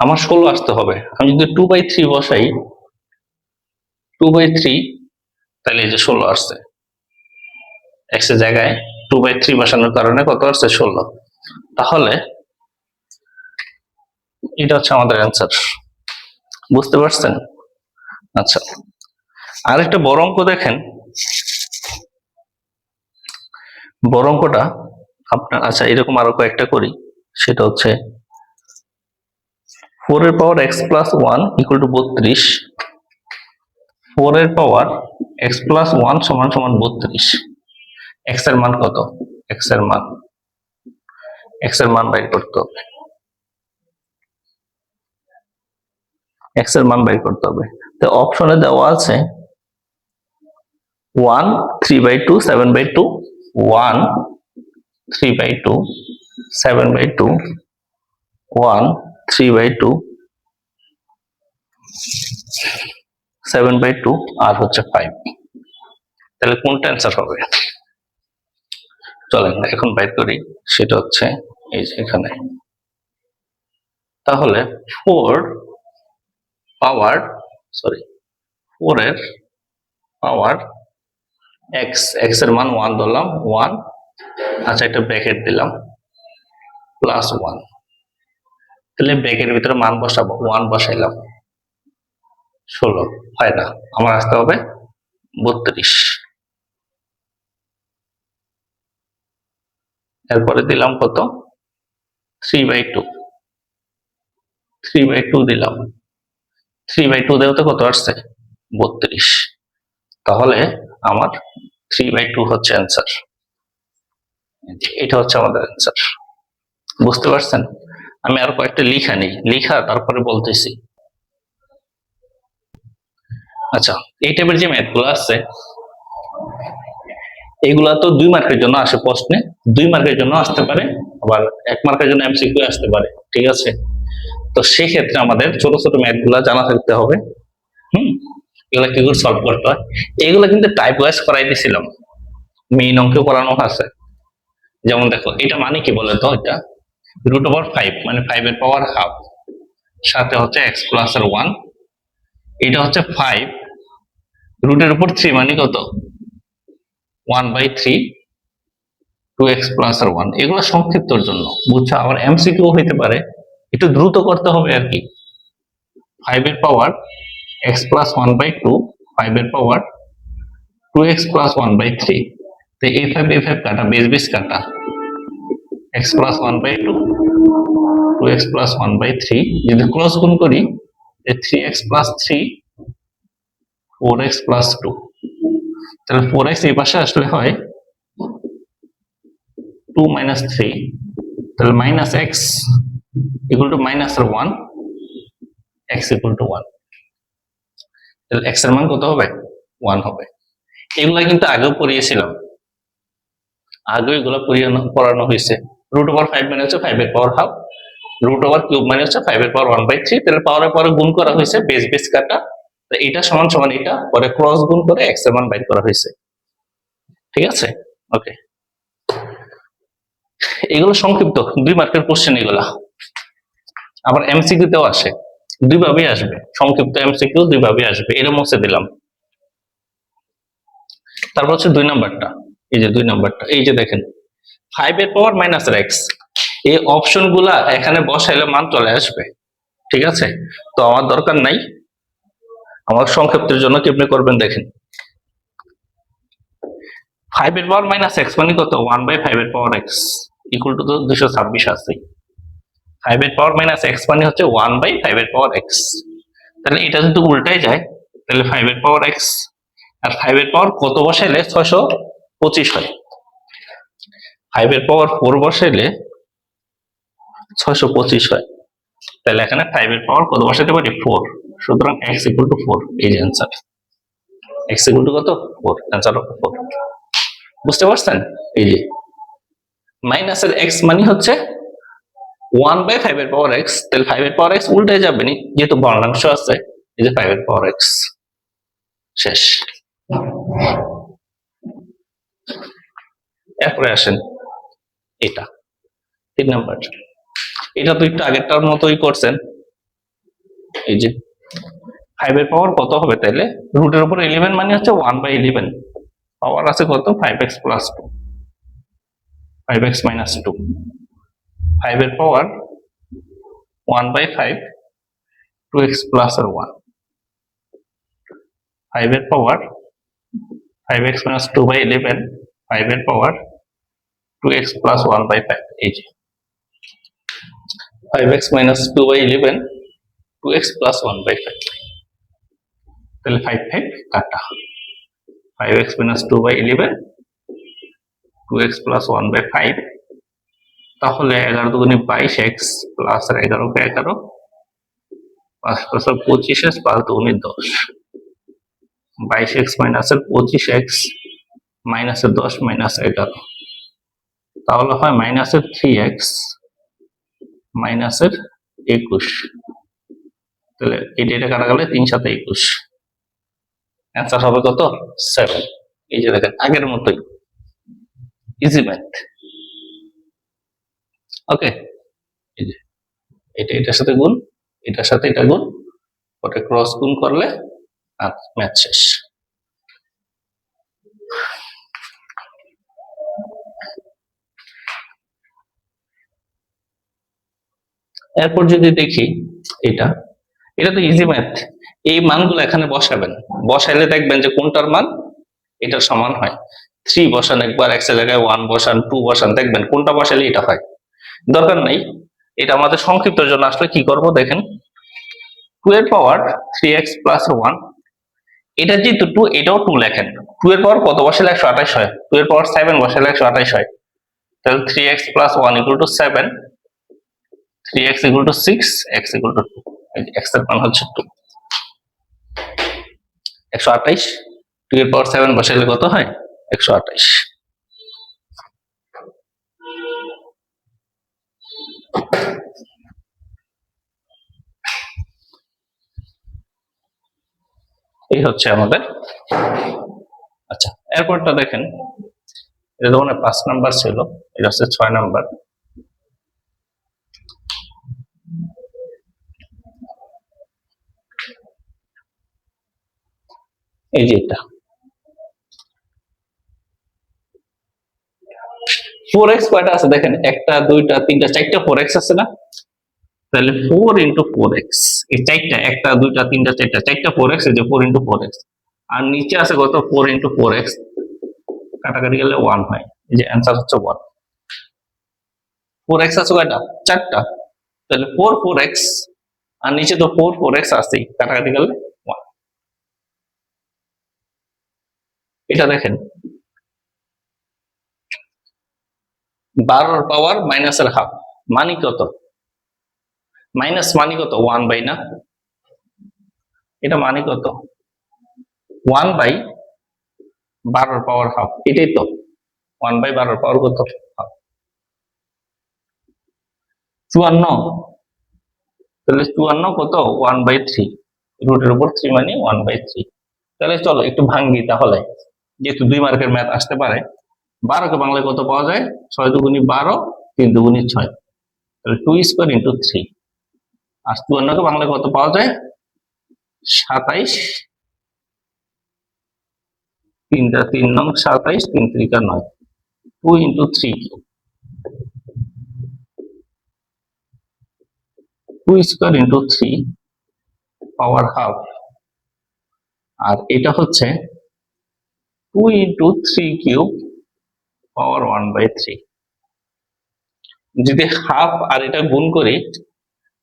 আমার 16 আসতে হবে। আমি যদি 2/3 বসাই 2/3, তাহলে এই যে 16 আসছে। এক্স এর জায়গায় 2/3 বসানোর কারণে কত আসছে? 16। তাহলে এটা হচ্ছে আমাদের অ্যান্সার। বুঝতে পারছেন? আচ্ছা, আরেকটা বড় অঙ্ক দেখেন। বড় অঙ্কটা আপনার, আচ্ছা এরকম আরো কয়েকটা করি। সেটা হচ্ছে 4 এর পাওয়ার x প্লাস 1 ইকুয়াল টু 32। 4 এর পাওয়ার x প্লাস 1 সমান সমান 32। x এর মান কত? x এর মান বের করতে হবে। x এর মান বের করতে হবে। তো অপশনে দেওয়া আছে 1 3/2 7/2, 1 3/2 7/2, 1 3/2 7/2 আর হচ্ছে 5। তাহলে কোনটা অ্যান্সার হবে? চলেন এখন বের করি। সেটা হচ্ছে এই যে এখানে। তাহলে 4 পাওয়ার, সরি, 4 এর পাওয়ার x, x এর মান 1 ধরলাম, 1, আচ্ছা একটা ব্র্যাকেট দিলাম, প্লাস 1। তাহলে ব্র্যাকেটের ভিতরে মান বসাবো, 1 বসাইলাম, 16 হয় না। আমার আসতে হবে 32। এরপরে দিলাম কত? 3/2, 3/2 দিলাম, 3/2 দেওয়াতে কত আসছে? 32। তাহলে আমার 3/2 হচ্ছে অ্যান্সার। এটা হচ্ছে আমাদের অ্যান্সার। বুঝতে পারছেন? আমি আর কয়েকটা লিখা নেই, লিখা তারপরে বলতেছি। আচ্ছা, এই টাইপের যে ম্যাথগুলো আছে এগুলা তো 2 মার্কের জন্য আসে প্রশ্নে, 2 মার্কের জন্য আসতে পারে, আবার 1 মার্কের জন্য এমসিকিউ আসতে পারে। ঠিক আছে? তো সেই ক্ষেত্রে আমাদের ছোট ছোট ম্যাথগুলা জানা থাকতে হবে। এগুলা কি করে সলভ করতে হয়, এগুলো কিন্তু টাইপ ওয়াইজ করাই দিছিলাম, মেইন অঙ্কে পড়ানো আছে। যেমন দেখো, এটা মানে কি বলে তো, এটা √5 মানে 5 এর পাওয়ার হাফ, সাথে হচ্ছে x প্লাস এর 1, এটা হচ্ছে 5 রুটের উপর 3 মানে কত? 1/3, 2x প্লাস আর 1। এগুলো সংক্ষিপ্তর জন্য, বুঝছো? আবার এমসিকিউ হইতে পারে, একটু দ্রুত করতে হবে আর কি। 5 এর পাওয়ার x প্লাস 1/2, 5 এর পাওয়ার 2x প্লাস 1/3। তো a5 কাটা, বেস কাটা, x প্লাস 1/2, 2x প্লাস 1/3, যদি ক্রস গুণ করি 3x প্লাস 3, 4x প্লাস 2। তাহলে 4x এই পাশে আসলে হয় 2 minus 3, তাহলে minus x equal two minus 1, x equal two 1। তাহলে এক্স এর মান কত হবে? 1 হবে। এগুলা কিন্তু আগেও পড়িয়েছিলাম, আগে এগুলো পড়ানো হয়েছে। √5 মানে হচ্ছে 5 এর পাওয়ার হাফ, √কিউব মানে হচ্ছে 5 এর পাওয়ার 1/3। তাহলে পাওয়ারের পরে গুণ করা হয়েছে, বেস কাটা, তো এটা সমান সমান এটা, পরে ক্রস গুণ করে এক্স এর মান বাইর করা হয়েছে। ঠিক আছে? ওকে, এগুলো সংক্ষিপ্ত 2 মার্কের কোশ্চেন এগুলা। আবার এমসিকিউ তেও আসে, 2 ভাবেই আসবে, সংক্ষিপ্ত এমসিকিউ 2 ভাবেই আসবে। এটা মুছে দিলাম। তারপর হচ্ছে 2 নাম্বারটা, এই যে 2 নাম্বারটা, এই যে দেখেন 5 এর পাওয়ার মাইনাস এক্স, এই অপশন গুলা এখানে বসাইলে মান চলে আসবে। ঠিক আছে? তো আমার দরকার নাই, আমার সংক্ষিপ্তের জন্য কি আপনি করবেন দেখেন। 5 এর পাওয়ার মাইনাস এক্স মানে কত? 1/5 এর পাওয়ার এক্স ইকুয়াল টু তো 226 আছে। 5 এর পাওয়ার মাইনাস এক্স মানে হচ্ছে 1/5 এর পাওয়ার এক্স। তাহলে এটা যদি উল্টাই যায় তাহলে 5 এর পাওয়ার x, আর 5 এর পাওয়ার কত বসাইলে 625 হয়? 5 এর পাওয়ার 4 বসাইলে 625 হয়। তাহলে এখানে 5 এর পাওয়ার কত বসাতে পারি? 4। সুতরাং x ইকুয়াল টু 4, এই যে অ্যান্সার। x ইকুয়াল টু কত? 4, অ্যান্সার হবে 4। বুঝতে পারছেন? এই যে মাইনাসের x মানে হচ্ছে 1/5 এর পাওয়ার x, তাহলে 5 এর পাওয়ার x উল্টে যাবে নি, যেহেতু ভগ্নাংশ আছে। এই যে 5 এর পাওয়ার x, শেষ। এরপরে আসেন এটা 3 নাম্বার। এটা তো একটু আগেরটার মতোই করছেন। এই যে 5 এর পাওয়ার কত হবে তাইলে? রুটের উপর 11 মানে হচ্ছে 1/11, পাওয়ার আছে কত? 5x plus 2, 5x minus 2। 5 এর পাওয়ার 1/5, 2x প্লাস আর 1। 5 এর পাওয়ার 5x মাইনাস 2/11, 5 এর পাওয়ার 2x প্লাস 1/5। এই যে 5x মাইনাস 2/11, 2x প্লাস 1/5। তাহলে 5 5 কাটা, 5x মাইনাস 2/11, 2x প্লাস 1/5। তাহলে 11 দুগুণে 22x প্লাস 11 কে 11, 5 প্লাস 25x, 5 দুগুণে 10। 22x মাইনাসের 25x মাইনাসের 10 মাইনাস 11, তাহলে হয় মাইনাসের 3x মাইনাসের 21। তাহলে এটা কাটা গেলে 3 7 21, অ্যান্সার হবে কত? 7। এই যে দেখেন আগের মতোই, ইজি ম্যাথ। ওকে, এই যে এটার সাথে গুণ, এটার সাথে এটা গুণ, ওটা ক্রস গুণ করলে ম্যাথ শেষ। এরপর যদি দেখি এটা তো ইজি ম্যাথ। এই মানগুলো এখানে বসাবেন, বসাইলে দেখবেন যে কোনটার মান এটার সমান হয়। 3 বসান একবার, x এর জায়গায় 1 বসান, 2 বসান, দেখবেন কোনটা বসাইলে এটা হয়। দরকার নেই, এটা আমাদের সংক্ষিপ্তের জন্য আসলে কি করব দেখেন। 2 এর পাওয়ার 3x প্লাস 1, এটা যেহেতু 2, এটাও 2 লেখেন। 2 এর পাওয়ার কত বসাইলে 128 হয়? 2 এর পাওয়ার 7 বসাইলে 128 হয়। তাহলে 3x plus 1 equal to 7, 3x equal to 6, x equal to 2। x এর মান হচ্ছে 2, 128। 2 এর পাওয়ার 7 বসাইলে কত হয়? 128। এই হচ্ছে আমাদের। আচ্ছা, এরপরটা দেখেন, এটা তো মানে 5 নাম্বার ছিল, এটা হচ্ছে 6 নাম্বার। এই যে এটা 4x কয়টা আছে দেখেন, 1 2 3 4টা 4x আছে না? তাহলে 4 ইন্টু 4x, এই 4টা 1 2 3 4টা 4টা 4x, এই যে 4 ইন্টু 4x। আর নিচে আছে কত? 4 ইন্টু 4x, কাটাকাটি গেলে 1 হয়। এই যে অ্যান্সার হচ্ছে 1। 4x আছে কয়টা? 4টা। তাহলে 4 4x, আর নিচে তো 4 4x আছেই, কাটাকাটি গেলে 1। এটা দেখেন 12 পাওয়ার মাইনাসের হাফ মানে কত? মাইনাস মানে কত? 1 বাই না, এটা মানে কত? 1 বাই 12 পাওয়ার হাফ, এটাই তো 1 বাই 12 পাওয়ার কত? হাফ। 54, তাহলে 54 কত? 1 বাই 3, রুটের উপর 3 মানে 1 বাই 3। তাহলে চলো একটু ভাঙ্গি তাহলে, যেহেতু 2 মার্কের ম্যাথ আসতে পারে। 12 কে বাংলায় কত পাওয়া যায়? 6 দুগুণী 12, 3 দুগুণী 6, তাহলে 2 স্কয়ার ইন্টু 3। আর 54 কে বাংলায় কত পাওয়া যায়? 27, 3 নং 27, 3 3 9, 2 into 3 cube, 2 square into 3 power half. আর এটা হচ্ছে 2 ইন্টু 3 কিউব পাওয়ার 1 বাই 3। যদি হাফ আর এটা গুণ করি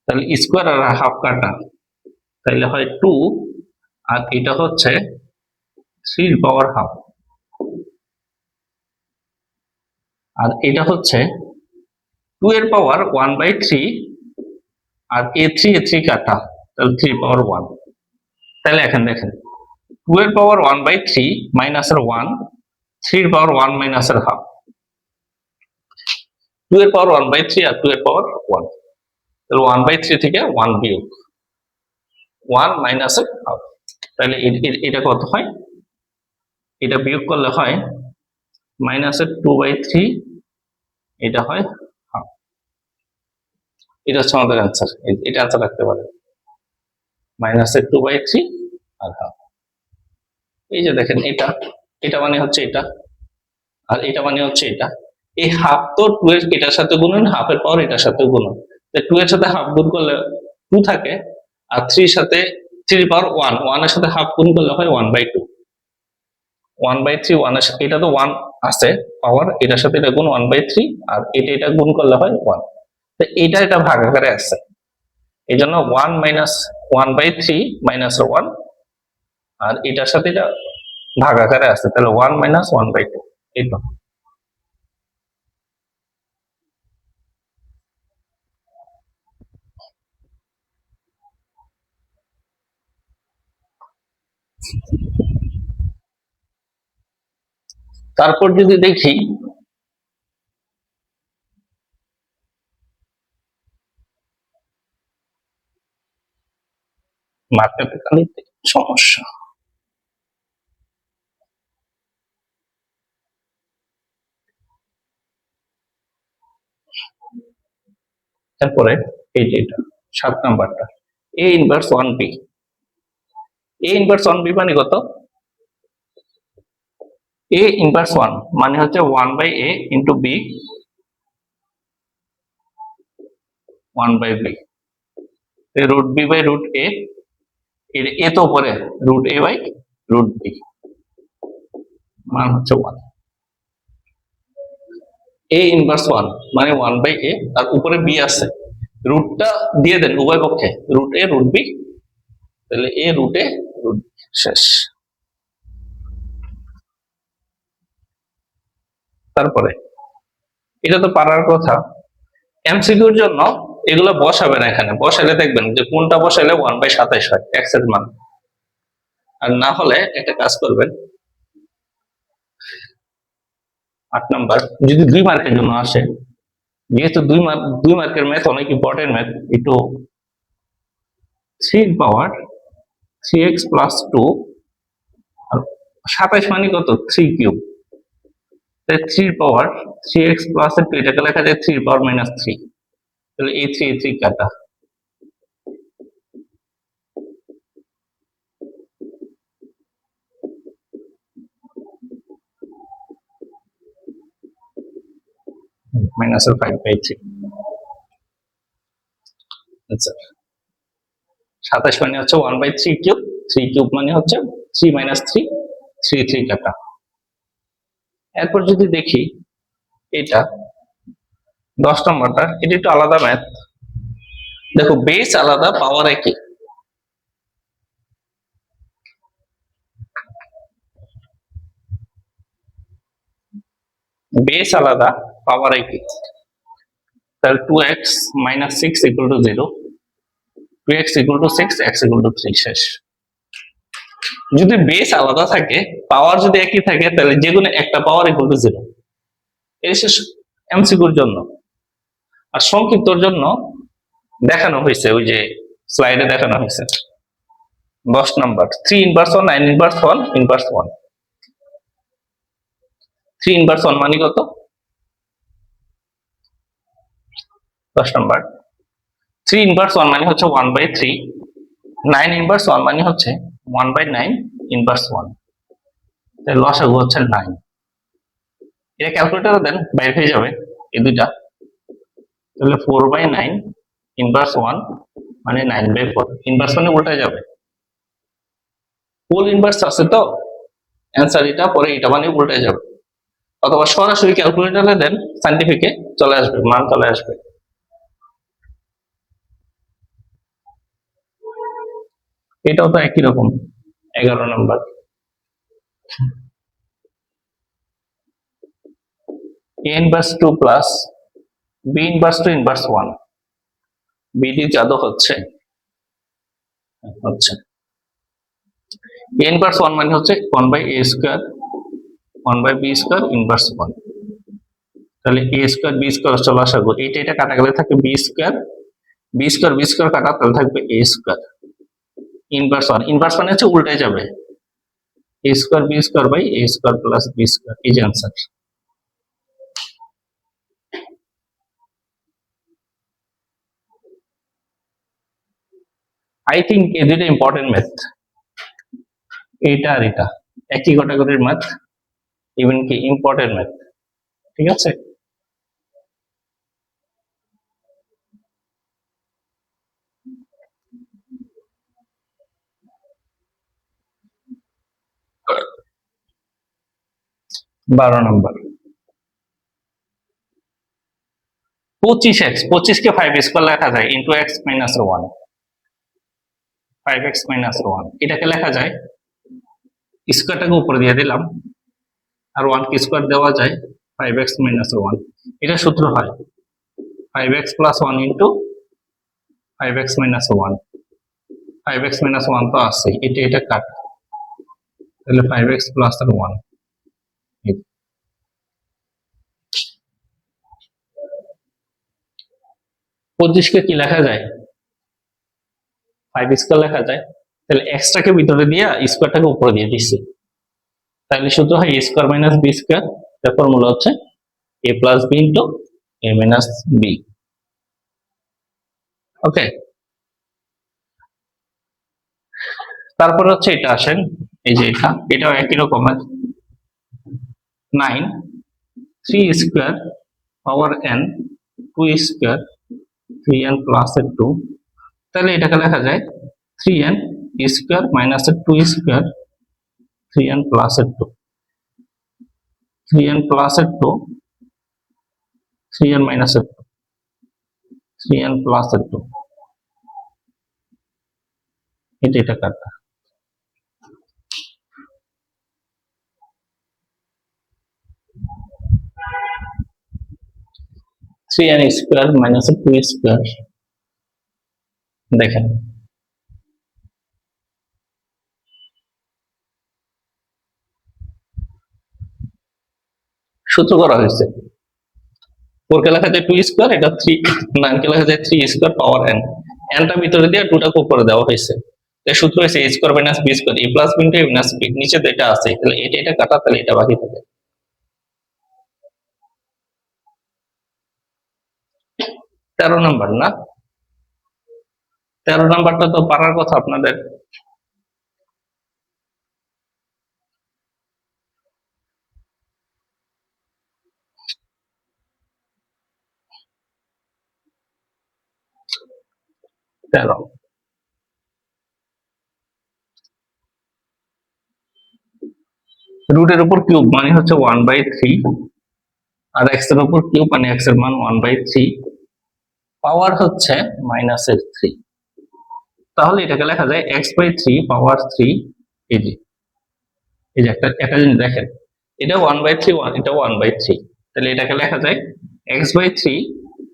তাহলে স্কয়ার আর হাফ কাটা, তাহলে হয় 2, আর এটা হচ্ছে 3 পাওয়ার হাফ, আর এটা হচ্ছে 2 এর পাওয়ার 1/3, আর a3 কাটা, তাহলে 3 পাওয়ার 1। তাহলে এখন দেখেন 2 এর পাওয়ার 1/3 মাইনাস এর 1, 3 এর পাওয়ার 1 মাইনাস এর হাফ, 2 এর পাওয়ার 1/3 আর 2 এর পাওয়ার 1, তাহলে 1/3 থেকে 1 বিয়োগ 1 মাইনাস এর হাফ, তাহলে এটা কত হয়? এটা বিয়োগ করলে হয় মাইনাস এর 2/3, এটা হয় হাফ। এটা হচ্ছে আমাদের অ্যান্সার, এটা অ্যান্সার রাখতে পারেন, মাইনাস এর 2/3 আর হাফ। এই যে দেখেন এটা, এটা মানে হচ্ছে এটা, আর এটা মানে হচ্ছে এটা। এই হাফ তো 2 এর এটার সাথে গুণন, হাফের পাওয়ার এটার সাথে গুণন, 2 এর সাথে হাফ গুণ করলে 2 থাকে, আর 3 এর সাথে 3 পাওয়ার 1, 1 এর সাথে হাফ গুণ করলে হয় 1/2, 1/3, 1 এর সাথে এটা তো 1 আছে পাওয়ার, এটার সাথে এটা গুণ 1/3, আর এটা গুণ করলে হয় 1। তো এটা ভাগ আকারে আছে, এই জন্য 1 মাইনাস 1/3 মাইনাস 1, আর এটার সাথে এটা ভাগ আকারে আছে, তাহলে 1 মাইনাস 1/2, এইটা। তারপর যদি দেখি ম্যাথমেটিক্যালিতে সমস্যা, তারপরে এই যে এটা 7 নাম্বারটা, a inverse 1b। a inverse 1b মানে কত? a ইনভার্স 1 মানে হচ্ছে 1/a into b 1/b, root b by root a, এর a তো উপরে, root a by root b, মান হচ্ছে 1। a ইনভার্স 1 মানে 1/a, আর উপরে b আছে, রুটটা দিয়ে দেন উভয় পক্ষে, রুট a রুট b, তাহলে a root a root b, শেষ। তারপরে এটা তো পারার কথা, এমসিকিউর জন্য এগুলো বসাবেন, এখানে বসালে দেখবেন যে কোনটা বসালে 1/27 হয় x এর মান। আর না হলে একটা কাজ করবেন, 8 নাম্বার যদি 2 মার্কের জন্য আসে, যেহেতু 2 মার্কের ম্যাথ অনেক ইম্পর্টেন্ট ম্যাথ, একটু 3 পাওয়ার 3x প্লাস 2, আর 27 মানে কত? 3 কিউব, 3 পাওয়ার 3x প্লাস 2, এটাকে লেখা যায় 3 পাওয়ার মাইনাস 3, তাহলে এই 3 কাটা, মাইনাস 5/3। আচ্ছা, 27 মানে হচ্ছে 1/3 কিউব, 3 কিউব মানে হচ্ছে 3 মাইনাস 3, 3 কাটা। এরপর যদি দেখি এটা 10 নম্বরটা, এটা একটু আলাদা ম্যাথ। দেখো বেস আলাদা, পাওয়ার একই, বেস আলাদা পাওয়ার একই, তাহলে 2x minus 6 equal to 0, 2x equal to 6, x equal to 3, শেষ। যদি বেস আলাদা থাকে, পাওয়ার যদি একই থাকে, তাহলে যে কোনো একটা পাওয়ার ইকুয়াল টু 0, এই শেষ এমসিকিউর জন্য। আর সংক্ষিপ্তর জন্য দেখানো হয়েছে, ওই যে স্লাইডে দেখানো হয়েছে 10 number, 3 inverse 1, 9 inverse 1, inverse 1। 3 inverse 1 মানে কত? 10 নাম্বার 3 ইনভার্স 1 মানে হচ্ছে 1/3, 9 ইনভার্স 1 মানে হচ্ছে 1/9 ইনভার্স 1, তাই লসাগু হচ্ছে 9। এটা ক্যালকুলেটরে দেন, বাইর হয়ে যাবে এই দুইটা, তাহলে 4/9 ইনভার্স 1 মানে 9/4, ইনভার্স মানে উল্টে যাবে, ফুল ইনভার্স আছে তো অ্যান্সার এটা, পরে এটা মানে উল্টে যাবে, অথবা সরাসরি ক্যালকুলেটরে দেন, সাইন্টিফিকে চলে আসবে, মান চলে আসবে। এটাও তো একই রকম 11 number. a inverse 2 plus b inverse 2 inverse 1, বিডি জাদু হচ্ছে হচ্ছে a ইনভার্স 1 মানে হচ্ছে 1 by a square 1 by b square inverse 1। তাহলে a স্কয়ার b স্কয়ার চলে আসাবো, এটা কাটা গেলে থাকবে b square, b square b square কাটা তাহলে থাকবে a স্কয়ার ইনভার্স 1। ইনভার্স মানে হচ্ছে উল্টে যাবে, a square b square by a square plus b square, এই যে आंसर। আই থিংক এই দুটো ইম্পর্টেন্ট ম্যাথ, এইটা আর এটা একই ক্যাটাগরির ম্যাথ, ইভেন কি ইম্পর্টেন্ট ম্যাথ, ঠিক আছে। বারো নম্বর 25x, 25 কে 5 স্কয়ার লেখা যায় into x minus 1, 5x minus 1 এটাকে লেখা যায়, স্কয়ারটাকে উপরে দিয়ে দিলাম আর 1 কে স্কয়ার দেওয়া যায় 5x মাইনাস 1, এটা সূত্র হয় 5x plus 1 into 5x minus 1, 5x minus 1 তো আছে, এটা কাট, তাহলে 5x প্লাস 1। 25 কে কি লেখা যায় 5 স্কয়ার লেখা যায়, তাহলে x টাকে ভিতরে দিয়ে স্কয়ারটাকে উপরে দিয়ে দিচ্ছি, তাহলে সূত্র হয় a square minus b square, তার ফর্মুলা হচ্ছে a plus b into a minus b। ওকে, তারপর হচ্ছে এটা আসেন, এই যে এটাও একই রকমের 9 3 স্কয়ার পাওয়ার n 2 স্কয়ার 3n প্লাস 2, তাহলে এটাকে লেখা যায় 3n square minus 2 square 3n plus 2, 3n plus 2 3n minus 2 3n plus 2, এটা কাটা। Three N square minus 2 square, দেখেন সূত্র করা হয়েছে, 4 কে লেখা যায় 2 স্কোয়ার, এটা 3, 9 কে লেখা যায় 3 স্কোয়ার পাওয়ার n, nটা ভিতরে দিয়ে 2টাকে উপরে দেওয়া হয়েছে, তাই সূত্র হয়েছে a square minus b square a plus b into a minus b, নিচে তো এটা আছে, তাহলে এটা কাটা, তাহলে এটা বাকি থাকে। 13 নাম্বার না, 13 নাম্বারটা তো পারার কথা আপনাদের। রুটের উপর কিউব মানে হচ্ছে 1/3, আর x এর উপর কিউব মানে x এর মান 1/3, পাওয়ার হচ্ছে -3, তাহলে এটাকে লেখা যায় x/3 পাওয়ার 3, এই যে একটা জিনিস দেখেন, এটা 1/3 এটা 1/3, তাহলে এটাকে লেখা যায় x/3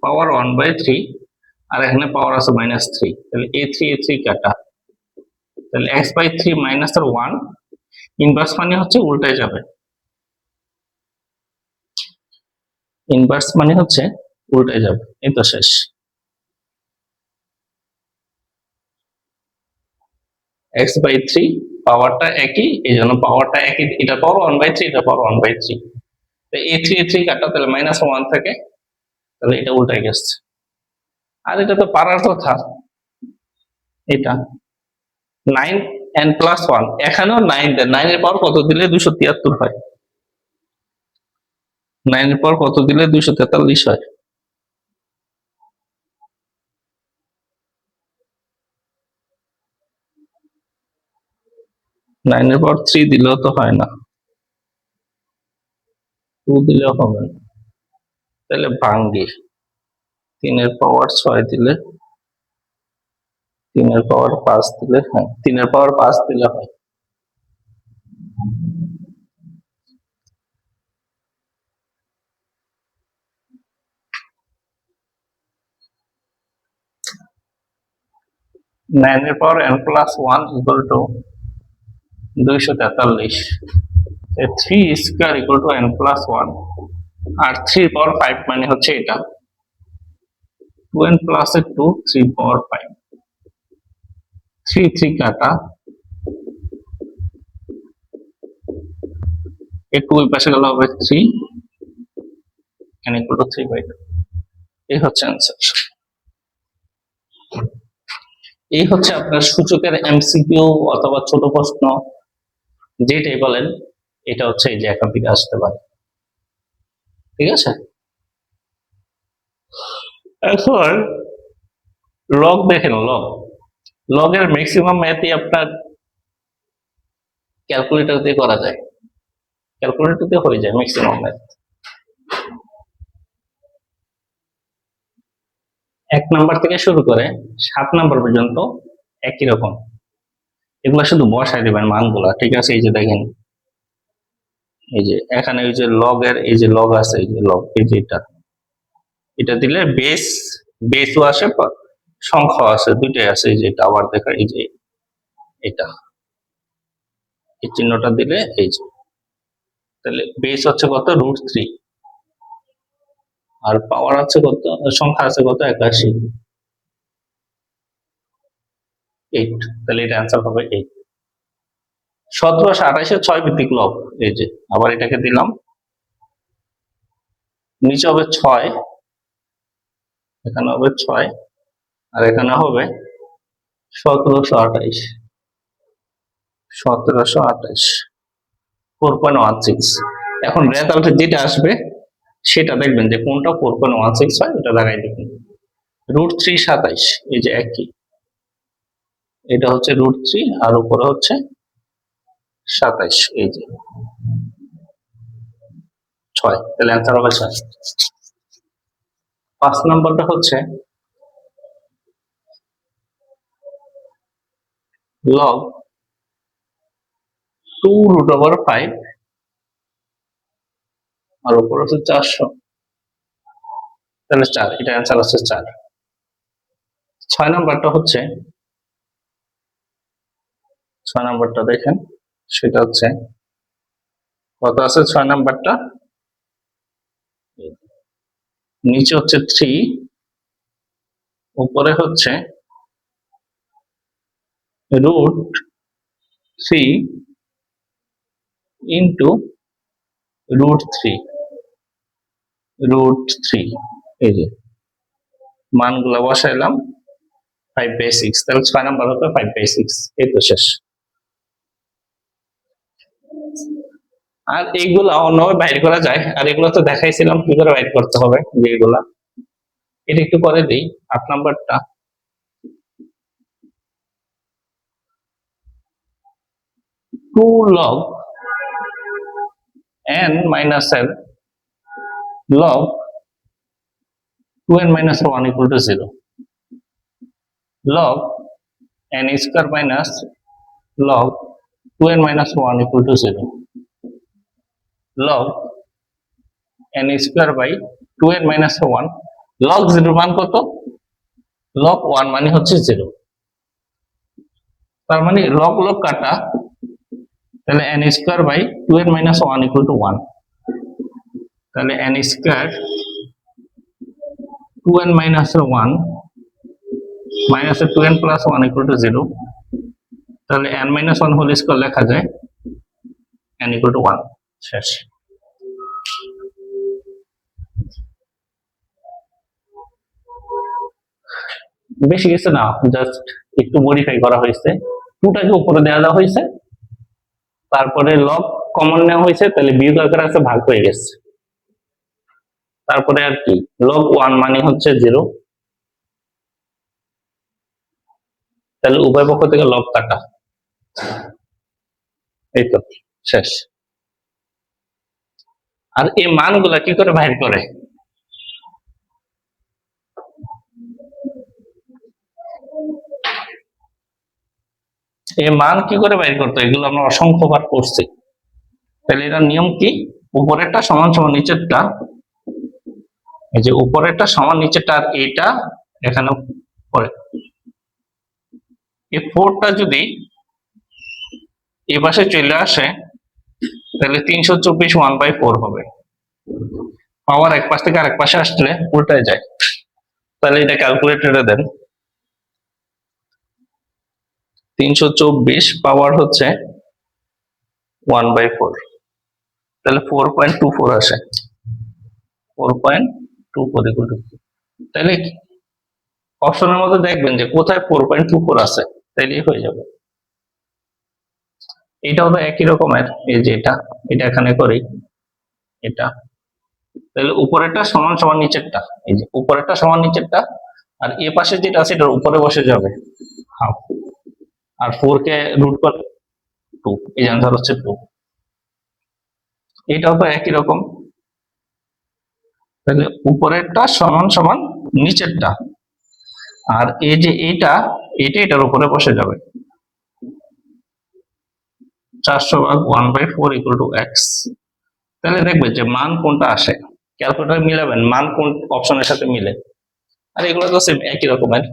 পাওয়ার 1/3, আর এখানে পাওয়ার আছে -3, তাহলে a3 কাটা, তাহলে x/3 মাইনাস 1, ইনভার্স মানে হচ্ছে উল্টায় যাবে, ইনভার্স মানে হচ্ছে উল্টায় যাবে, এই তো শেষ। x/3 পাওয়ারটা একই, এই জন্য পাওয়ারটা একই, এটা পাওয়ার 1/3 এটা পাওয়ার 1/3, a3 কাটা, তাহলে -1 থাকে, তাহলে এটা উল্টায় গেছে। আর এটা তো পারার কথা, এটা 9n প্লাস 1, এখানেও 9 দেন, 9 এর পাওয়ার কত দিলে 273 হয়, 9 এর পাওয়ার কত দিলে 243 হয়, 9 এর পাওয়ার 3 দিলেও তো হয় না, 2 দিলেও হবে না, তাহলে ভাঙ্গি 3 এর পাওয়ার 6 দিলে 3 এর পাওয়ার 5 দিলে হয়, 3 এর পাওয়ার 5 দিলে হয়। নাইন এর পাওয়ার n plus 1 equal to 243। 3 square equal to n plus 1, আর 3 পাওয়ার 5 মানে হচ্ছে এটা 2n প্লাস 2, 3 পাওয়ার 5, 3 3 কাটা, এই 2 এর পাশে গেলে হবে 3, n ইকুয়াল টু 3/2। এই হচ্ছে অ্যান্সার। এই হচ্ছে আপনার সূচকের এমসিকিউ অথবা ছোট প্রশ্ন যেটাই বলেন, এটা হচ্ছে এই যে এখান থেকে আসতে পারে। ঠিক আছে, এখন লগ দেখেন, লগের ম্যাক্সিমাম ম্যাথই আপনার ক্যালকুলেটর দিয়ে করা যায়, ক্যালকুলেটর দিয়ে হয়ে যায় ম্যাক্সিমাম ম্যাথ। 1 নাম্বার থেকে শুরু করে 7 নাম্বার পর্যন্ত একই রকম, এগুলা শুধু বসাই দিবেন মানগুলা। ঠিক আছে, এই যে দেখেন, এই যে এখানে এই যে লগের এই যে লগ আছে, এই যে লগ, এই যে এটা দিলে বেসও আসে, সংখ্যা আছে, দুইটাই আছে। এই যে এটা আবার দেখা, এই যে এটা, এই চিহ্নটা দিলে এই যে, তাহলে বেস হচ্ছে কত, √3, আর পাওয়ার আছে কত, সংখ্যা আছে কত, 81, 8। তাহলে এটা অ্যান্সার হবে 8। 1728 6 ভিত্তিক লব, এই যে আবার এটাকে দিলাম, নিচে হবে 6, এখানে হবে 6, আর এখানে হবে 1728, 4.16। এখন রেজাল্টে যেটা আসবে সেটা দেখবেন যে কোনটা 4.16 হয়, ওটা লাগাই দেখুন। √3 27, এই যে একই, এটা হচ্ছে √3 আর উপরে হচ্ছে 27, এই যে 6, তাহলে অ্যান্সার হবে 6। 5 নম্বরটা হচ্ছে log 2√5 আর উপর হচ্ছে 400, তাহলে 4, এটা অ্যান্সার হচ্ছে 4। 6 নম্বরটা হচ্ছে, 6 নম্বরটা দেখেন, সেটা হচ্ছে কত আছে 6 নম্বরটা, নিচে হচ্ছে 3, উপরে হচ্ছে √3 ইন্টু √3, এই যে মানগুলা বসাইলাম 5/6, তাহলে 6 নাম্বার হবে 5/6। এই তো শেষ। আর এইগুলা অন্যভাবে বাইর করা যায়, আর এগুলো তো দেখাইছিলাম কি করে বাইর করতে হবে, যে এগুলা, এটা একটু করে দিই। 8 নাম্বারটা, two log n minus l log 2n minus 1 equal to 0, log n square minus log 2n minus 1 equal to 0, log n square by 2n minus 1, log 0 মান কত, log 1 মানে হচ্ছে 0, তার মানে log log কাটা, তাহলে n square by 2n minus 1 equal to 1, তাহলে n square 2n minus 1 minus 2n plus 1 equal to 0, তাহলে n minus 1 হোল স্কয়ার লেখা যায় n equal to 1। শেষ। বেশি কিছু না, জাস্ট একটু মডিফাই করা হয়েছে, 2টাকে উপরে দেওয়া হয়েছে, তারপরে লগ কমন নেওয়া হয়েছে, তাহলে বিয়োগ আকারে আছে, ভাগ হয়ে গেছে। তারপরে আর কি, log 1 মানে হচ্ছে 0, তাহলে উভয় পক্ষ থেকে লগ কাটা, এই তো শেষ। আর এই মানগুলা কি করে বাইর করে, এই মান কি করে বাইর করতে হয়? এগুলো আমরা অসংখ্যবার করছি। তাহলে এটার নিয়ম কি? উপরেরটা সমান সমান নিচেরটা, এই যে উপরেরটা সমান নিচেরটা, আর এটা এখানে পরে এই 4টা যদি এই পাশে চলে আসে তাহলে 324 1/4 হবে। পাওয়ার এক পাশ থেকে আরেক পাশে আসলে উল্টায় যায়। তাহলে এটা ক্যালকুলেটরে দেন। 324 পাওয়ার হচ্ছে 1/4, তাহলে 4.24 আসে। 4.24 ইকুয়াল টু, তাহলে অপশনের মধ্যে দেখবেন যে কোথায় 4.24 আছে, তাইলেই হয়ে যাবে। এটাও তো একই রকমের, এই যে এটা এটা এখানে করি এটা, তাহলে উপরেরটা সমান সমান নিচেরটা, এই যে উপরেরটা সমান নিচেরটা, আর এ পাশে যেটা আছে এটার উপরে বসে যাবে হাফ, আর 4 কে রুট করে 2, এই আনসার হচ্ছে 2। এটাও তো একই রকম, তাহলে উপরেরটা সমান সমান নিচেরটা, আর এই যে এটা এটার উপরে বসে যাবে। 400/1/4 ইকুয়াল টু এক্স। তাহলে দেখবেন যে মান কোনটা আসে, ক্যালকুলেটর মিলাবেন মান কোন অপশনের সাথে মিলে, আর এগুলো তো সেম একই রকমের।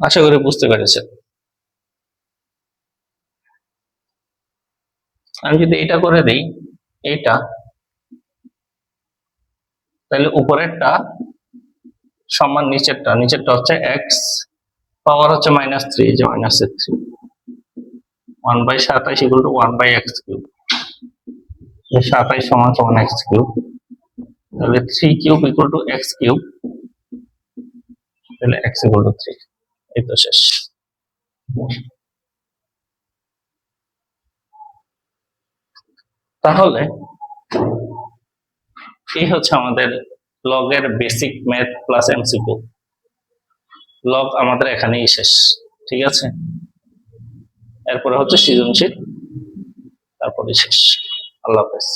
আশা করি বুঝতে পেরেছেন। আমি যদি এটা করে দিই এটা, তাহলে উপরেরটা সমান নিচেরটা, নিচেরটা হচ্ছে এক্স, পাওয়ার হচ্ছে -3, এই যে -3, 1/27 ইকুয়াল টু 1/x কিউব, 27 সমান সমান এক্স কিউব, তাহলে 3 cube equal to x cube, তাহলে এক্স ইকুয়াল টু 3। এই তো শেষ। তাহলে এই হচ্ছে আমাদের লগের basic math plus MCQ. Log আমাদের এখানেই শেষ, ঠিক আছে। এরপরে হচ্ছে সৃজনশীল, তারপরে শেষ। আল্লাহ হাফেজ।